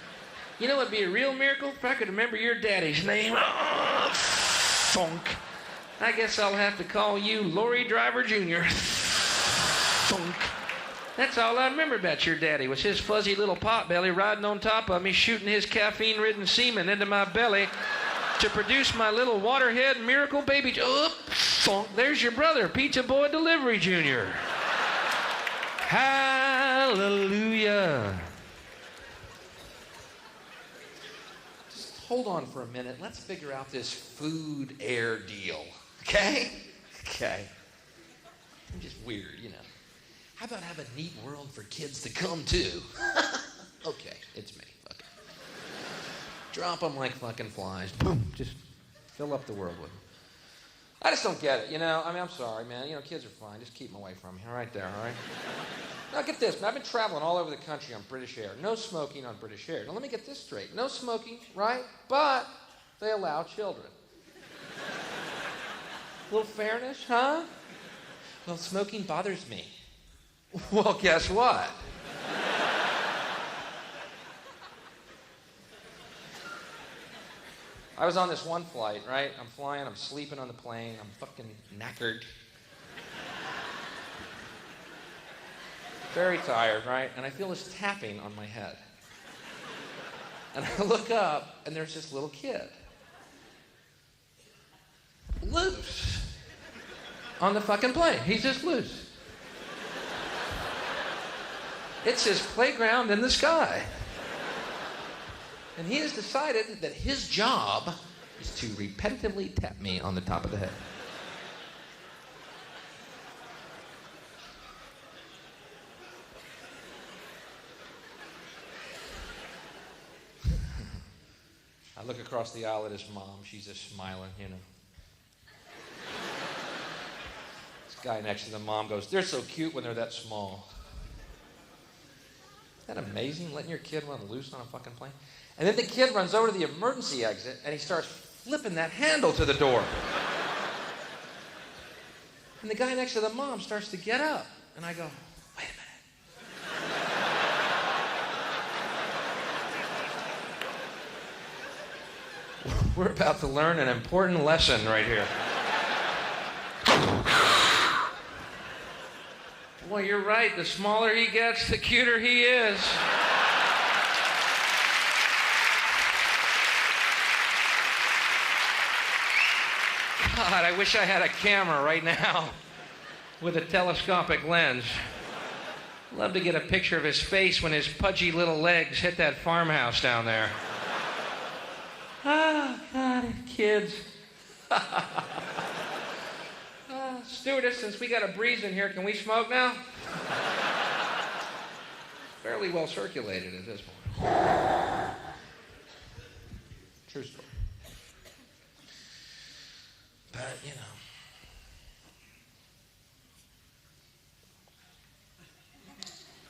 You know what'd be a real miracle? If I could remember your daddy's name. Thunk. I guess I'll have to call you Lorry Driver Jr. Thunk. That's all I remember about your daddy was his fuzzy little potbelly riding on top of me, shooting his caffeine-ridden semen into my belly to produce my little waterhead miracle baby. Thunk. There's your brother, Pizza Boy Delivery Jr. Hallelujah. Just hold on for a minute. Let's figure out this food air deal. Okay? Okay. I'm just weird, you know. How about have a neat world for kids to come to? Okay, it's me. Fuck it. Drop them like fucking flies. Boom. Just fill up the world with them. I just don't get it, you know? I mean, I'm sorry, man. You know, kids are fine. Just keep them away from me. Right there, all right? Now, get this. I've been traveling all over the country on British Air. No smoking on British Air. Now, let me get this straight. No smoking, right? But they allow children. A little fairness, huh? Well, smoking bothers me. Well, guess what? I was on this one flight, right? I'm flying, I'm sleeping on the plane, I'm fucking knackered. Very tired, right? And I feel this tapping on my head. And I look up, and there's this little kid. Loose. On the fucking plane. He's just loose. It's his playground in the sky. And he has decided that his job is to repetitively tap me on the top of the head. I look across the aisle at his mom. She's just smiling, you know. This guy next to the mom goes, "They're so cute when they're that small." Isn't that amazing, letting your kid run loose on a fucking plane? And then the kid runs over to the emergency exit, and he starts flipping that handle to the door. And the guy next to the mom starts to get up. And I go, wait a minute. We're about to learn an important lesson right here. Boy, you're right. The smaller he gets, the cuter he is. God, I wish I had a camera right now with a telescopic lens. Love to get a picture of his face when his pudgy little legs hit that farmhouse down there. Ah, God, kids. Stewardess, since we got a breeze in here, can we smoke now? Fairly well circulated at this point. True story. But, you know.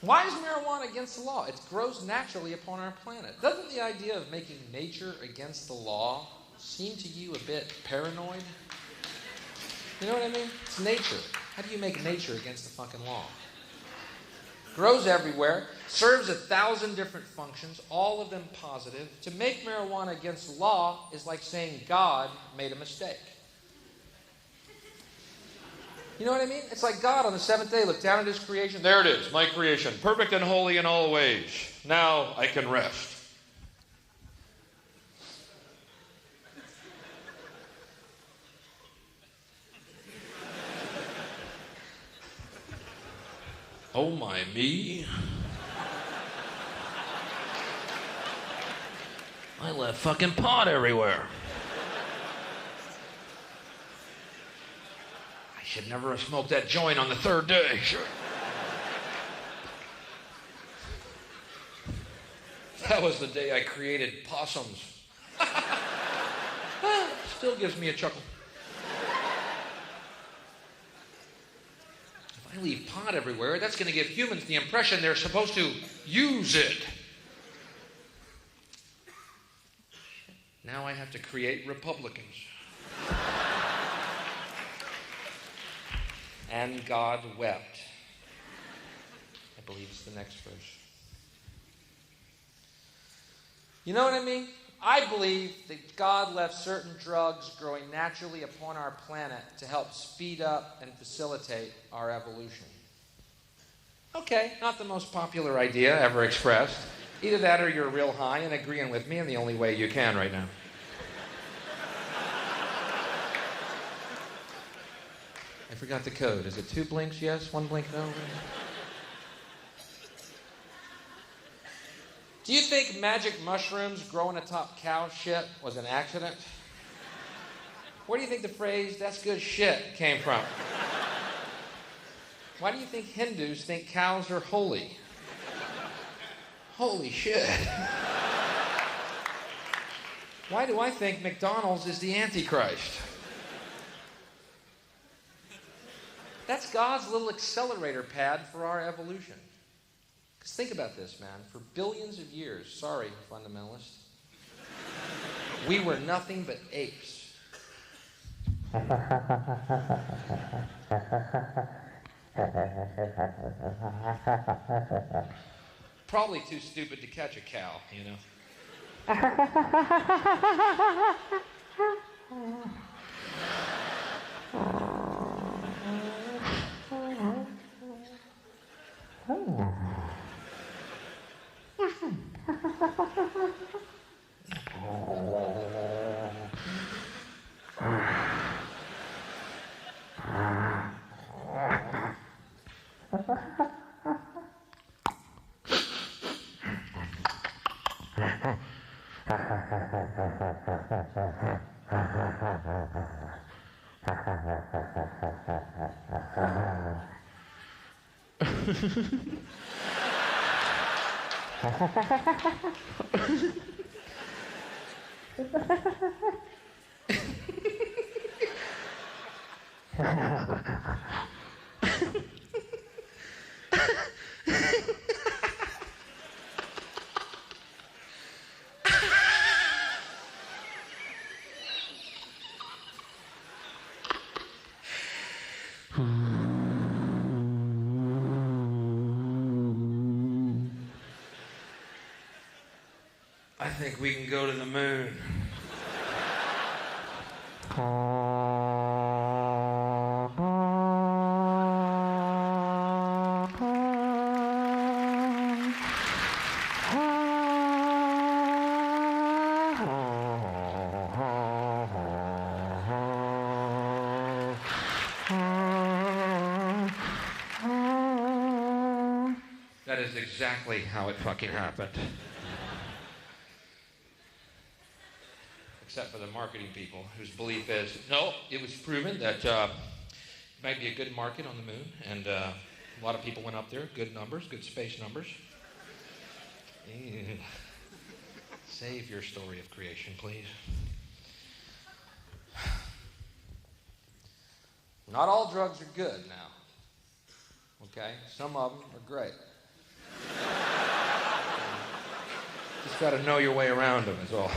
Why is marijuana against the law? It grows naturally upon our planet. Doesn't the idea of making nature against the law seem to you a bit paranoid? You know what I mean? It's nature. How do you make nature against the fucking law? Grows everywhere, serves 1,000 different functions, all of them positive. To make marijuana against the law is like saying God made a mistake. You know what I mean? It's like God on the seventh day looked down at his creation. There it is, my creation, perfect and holy in all ways. Now I can rest. Oh my me. I left fucking pot everywhere. I should never have smoked that joint on the third day. Sure. That was the day I created possums. Still gives me a chuckle. If I leave pot everywhere, that's going to give humans the impression they're supposed to use it. Now I have to create Republicans. And God wept. I believe it's the next verse. You know what I mean? I believe that God left certain drugs growing naturally upon our planet to help speed up and facilitate our evolution. Okay, not the most popular idea ever expressed. Either that or you're real high and agreeing with me in the only way you can right now. I forgot the code. Is it 2 blinks yes, 1 blink no? Do you think magic mushrooms growing atop cow shit was an accident? Where do you think the phrase, "that's good shit," came from? Why do you think Hindus think cows are holy? Holy shit. Why do I think McDonald's is the Antichrist? That's God's little accelerator pad for our evolution. Because think about this, man. For billions of years, sorry, fundamentalists, we were nothing but apes. Probably too stupid to catch a cow, you know. I think we can go to the moon. That is exactly how it fucking happened. Except for the marketing people, whose belief is, no, it was proven that it might be a good market on the moon, and a lot of people went up there, good numbers, good space numbers. Ew. Save your story of creation, please. Not all drugs are good now, okay? Some of them are great. Just got to know your way around them is all.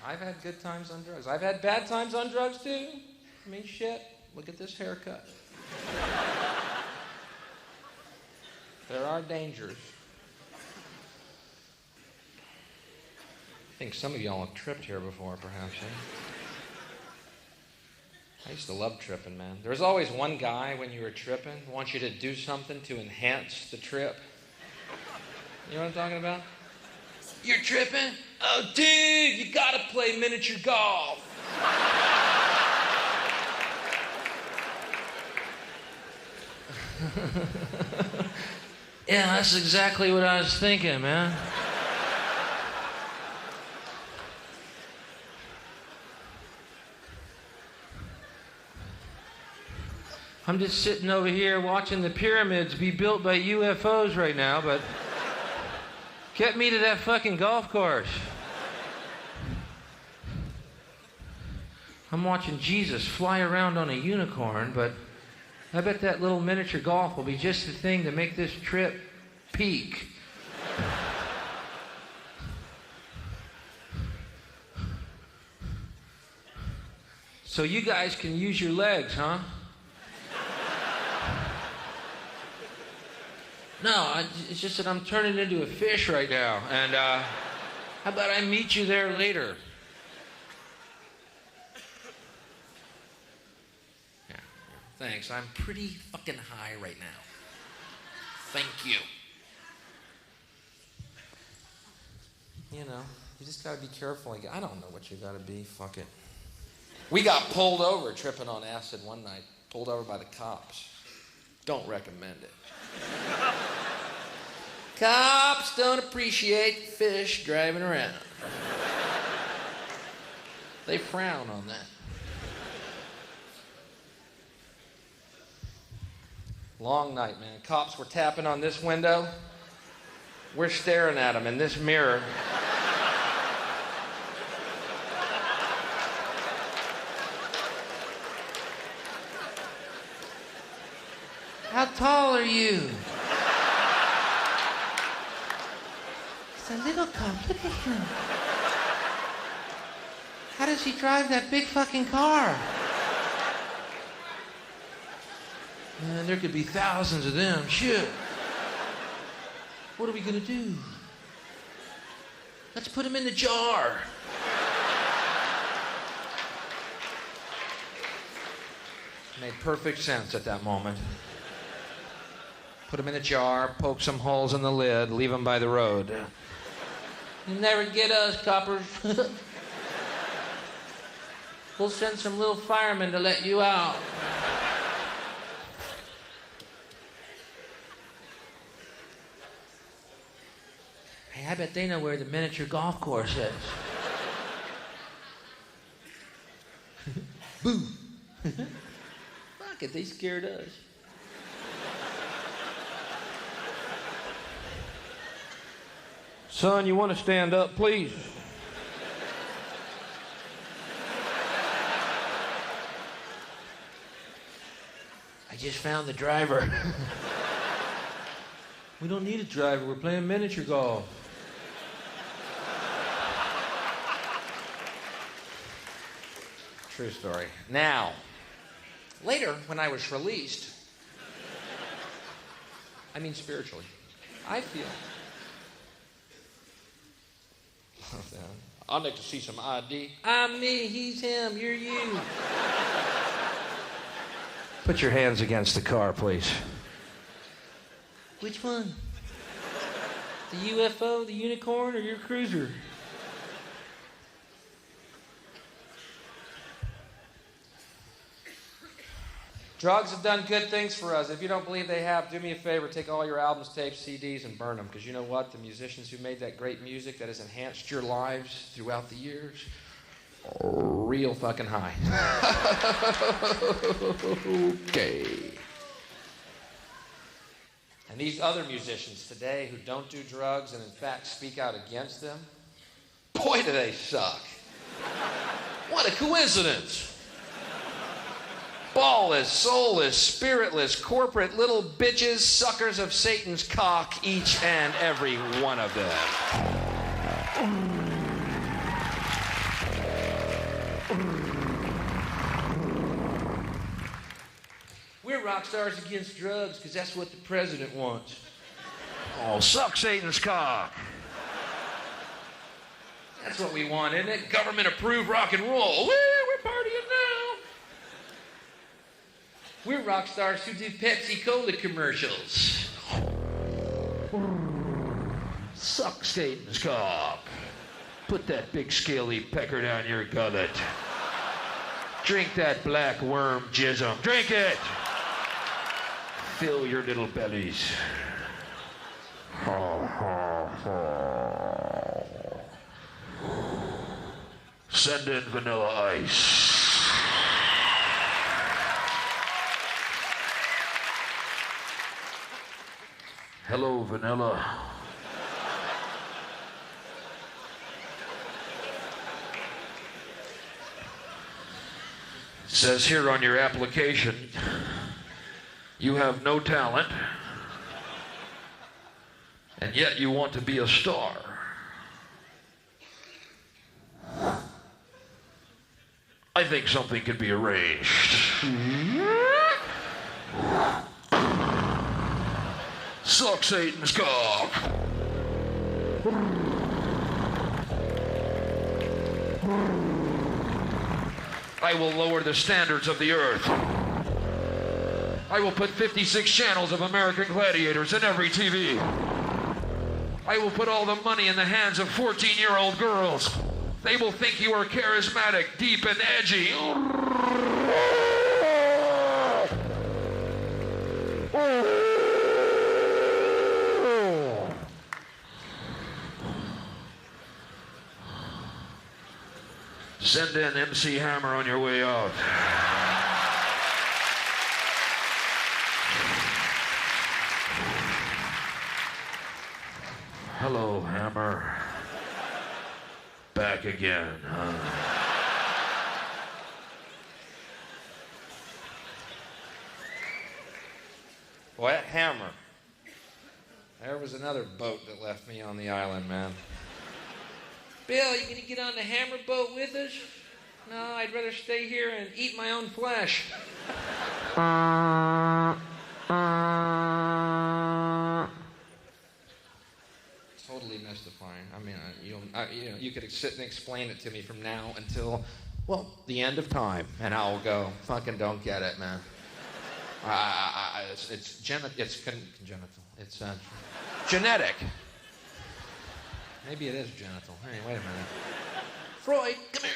I've had good times on drugs. I've had bad times on drugs too. I mean, shit, look at this haircut. There are dangers. I think some of y'all have tripped here before, perhaps, eh? I used to love tripping, man. There was always one guy when you were tripping who wants you to do something to enhance the trip. You know what I'm talking about? You're tripping? Oh, dude, you gotta play miniature golf. Yeah, that's exactly what I was thinking, man. I'm just sitting over here watching the pyramids be built by UFOs right now, but get me to that fucking golf course. I'm watching Jesus fly around on a unicorn, but I bet that little miniature golf will be just the thing to make this trip peak. So you guys can use your legs, huh? No, it's just that I'm turning into a fish right now. And how about I meet you there later? Yeah, thanks. I'm pretty fucking high right now. Thank you. You know, you just gotta be careful. I don't know what you gotta be. Fuck it. We got pulled over tripping on acid one night. Pulled over by the cops. Don't recommend it. Cops don't appreciate fish driving around. They frown on that. Long night, man. Cops were tapping on this window. We're staring at them in this mirror. How tall are you? It's a little cop. Look at him. How does he drive that big fucking car? Man, there could be thousands of them. Shit. What are we gonna do? Let's put him in the jar. Made perfect sense at that moment. Put them in a jar, poke some holes in the lid, leave them by the road. You never get us, coppers. We'll send some little firemen to let you out. Hey, I bet they know where the miniature golf course is. Boo. Fuck it, they scared us. Son, you want to stand up, please? I just found the driver. We don't need a driver. We're playing miniature golf. True story. Now, later, when I was released, I mean spiritually, I feel... I'd like to see some ID. I'm me, he's him, you're you. Put your hands against the car, please. Which one? The UFO, the unicorn, or your cruiser? Drugs have done good things for us. If you don't believe they have, do me a favor. Take all your albums, tapes, CDs, and burn them. Because you know what? The musicians who made that great music that has enhanced your lives throughout the years, real fucking high. Okay. And these other musicians today who don't do drugs and in fact speak out against them, boy, do they suck. What a coincidence. Ballless, soulless, spiritless, corporate little bitches, suckers of Satan's cock, each and every one of them. We're rock stars against drugs because that's what the president wants. Oh, suck Satan's cock. That's what we want, isn't it? Government-approved rock and roll. Woo, we're partying now. We're rock stars who do Pepsi Cola commercials. Suck Satan's cock. Put that big scaly pecker down your gullet. Drink that black worm jism. Drink it. Fill your little bellies. Send in vanilla ice. Hello, vanilla. It says here on your application, you have no talent, and yet you want to be a star. I think something could be arranged. Suck Satan's cock. I will lower the standards of the earth. I will put 56 channels of American Gladiators in every TV. I will put all the money in the hands of 14-year-old girls. They will think you are charismatic, deep, and edgy. Send in MC Hammer on your way out. Hello, Hammer. Back again, huh? Boy, that Hammer. There was another boat that left me on the island, man. Bill, you gonna get on the Hammer boat with us? No, I'd rather stay here and eat my own flesh. Totally mystifying. I mean, you could sit and explain it to me from now until, well, the end of time, and I'll go, fucking don't get it, man. It's congenital. It's genetic. Maybe it is genital. Hey, wait a minute. Freud, come here.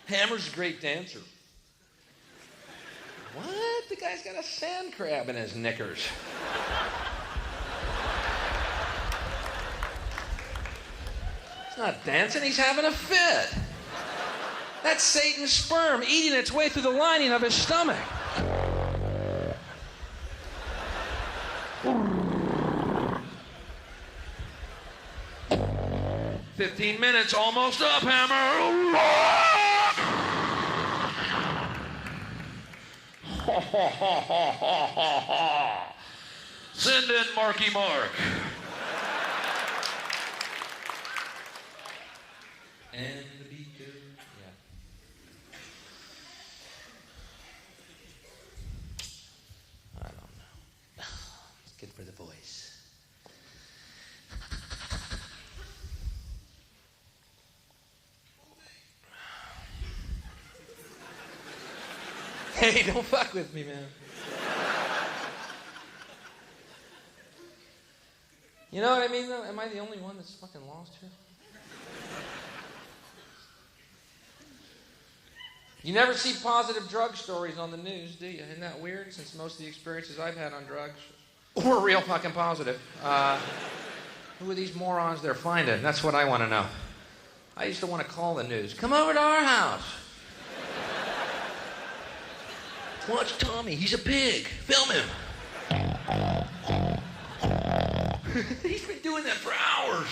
Hammer's a great dancer. What? The guy's got a sand crab in his knickers. He's not dancing, he's having a fit. That's Satan's sperm eating its way through the lining of his stomach. 15 minutes, almost up, Hammer. Send in Marky Mark. And the beat goes. Yeah. I don't know. It's good for the voice. Hey, don't fuck with me, man. You know what I mean, though? Am I the only one that's fucking lost here? You never see positive drug stories on the news, do you? Isn't that weird? Since most of the experiences I've had on drugs were real fucking positive. Who are these morons they're finding? That's what I want to know. I used to want to call the news. Come over to our house. Watch Tommy. He's a pig. Film him. He's been doing that for hours.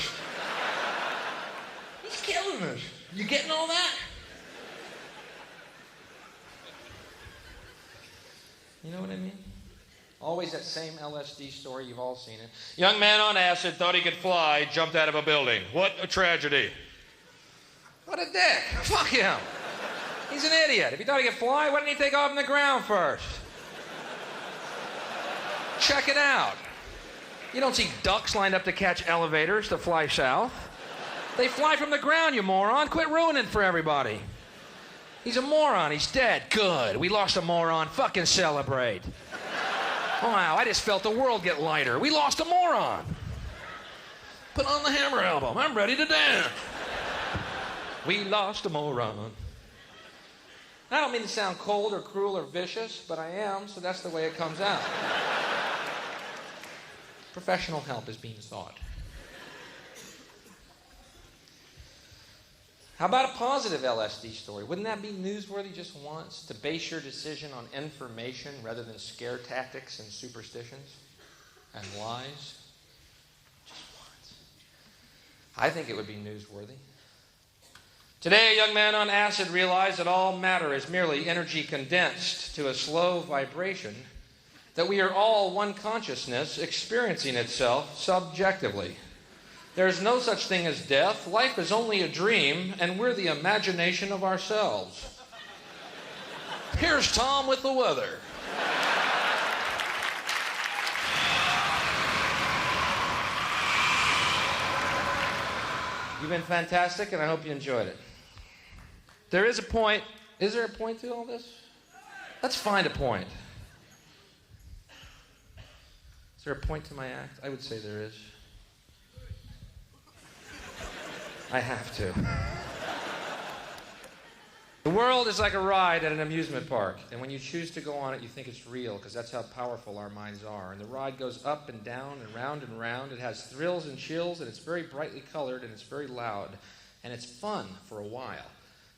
He's killing us. You getting all that? You know what I mean? Always that same LSD story. You've all seen it. Young man on acid thought he could fly, jumped out of a building. What a tragedy. What a dick. Fuck him. He's an idiot. If he thought he could fly, why didn't he take off on the ground first? Check it out. You don't see ducks lined up to catch elevators to fly south. They fly from the ground, you moron. Quit ruining it for everybody. He's a moron. He's dead. Good. We lost a moron. Fucking celebrate. Wow, I just felt the world get lighter. We lost a moron. Put on the Hammer album. I'm ready to dance. We lost a moron. I don't mean to sound cold or cruel or vicious, but I am, so that's the way it comes out. Professional help is being sought. How about a positive LSD story? Wouldn't that be newsworthy just once, to base your decision on information rather than scare tactics and superstitions and lies? Just once. I think it would be newsworthy. Today, a young man on acid realized that all matter is merely energy condensed to a slow vibration, that we are all one consciousness experiencing itself subjectively. There is no such thing as death. Life is only a dream, and we're the imagination of ourselves. Here's Tom with the weather. You've been fantastic, and I hope you enjoyed it. There is a point. Is there a point to all this? Let's find a point. Is there a point to my act? I would say there is. I have to. The world is like a ride at an amusement park, and when you choose to go on it, you think it's real, because that's how powerful our minds are. And the ride goes up and down and round and round. It has thrills and chills, and it's very brightly colored, and it's very loud, and it's fun for a while.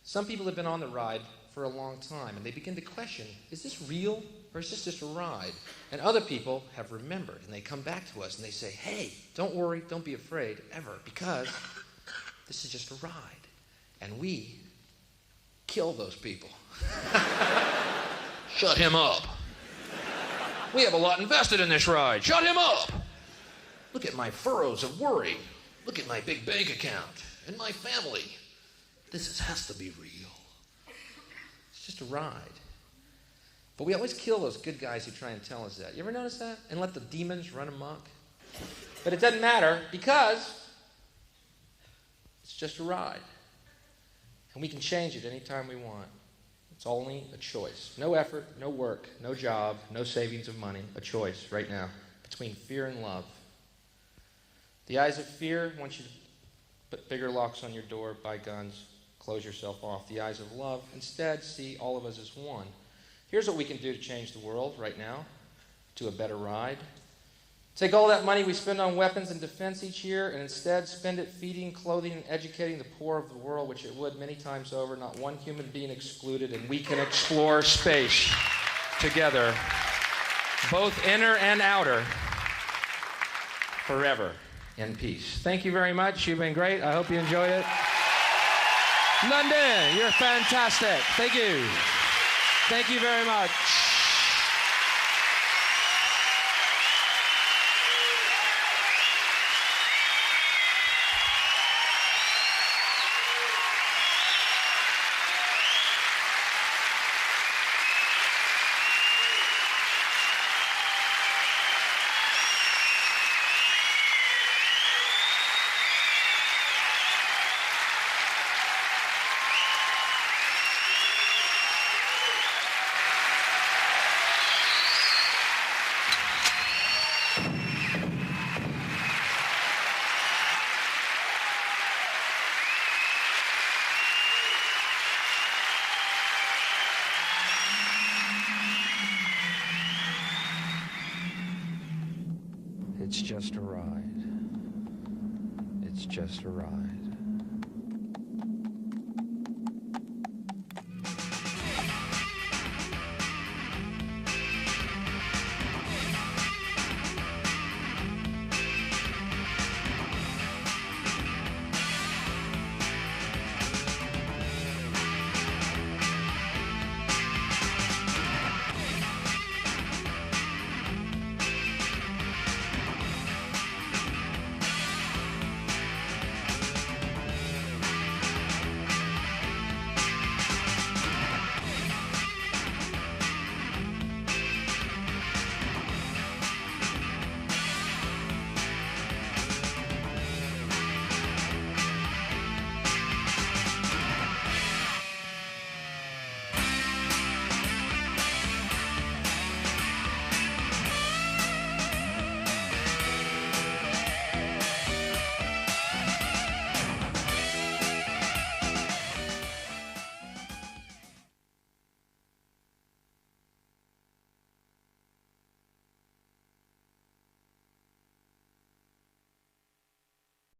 Some people have been on the ride for a long time, and they begin to question, is this real, or is this just a ride? And other people have remembered, and they come back to us, and they say, hey, don't worry, don't be afraid, ever, because this is just a ride. And we kill those people. Shut him up. We have a lot invested in this ride. Shut him up. Look at my furrows of worry. Look at my big bank account and my family. Has to be real. It's just a ride. But we always kill those good guys who try and tell us that. You ever notice that? And let the demons run amok? But it doesn't matter, because it's just a ride. And we can change it anytime we want. It's only a choice. No effort, no work, no job, no savings of money. A choice right now between fear and love. The eyes of fear want you to put bigger locks on your door, buy guns, close yourself off. The eyes of love instead see all of us as one. Here's what we can do to change the world right now to a better ride. Take all that money we spend on weapons and defense each year and instead spend it feeding, clothing, and educating the poor of the world, which it would many times over, not one human being excluded, and we can explore space together, both inner and outer, forever in peace. Thank you very much. You've been great. I hope you enjoyed it. London, you're fantastic. Thank you. Thank you very much. It's just a ride. It's just a ride.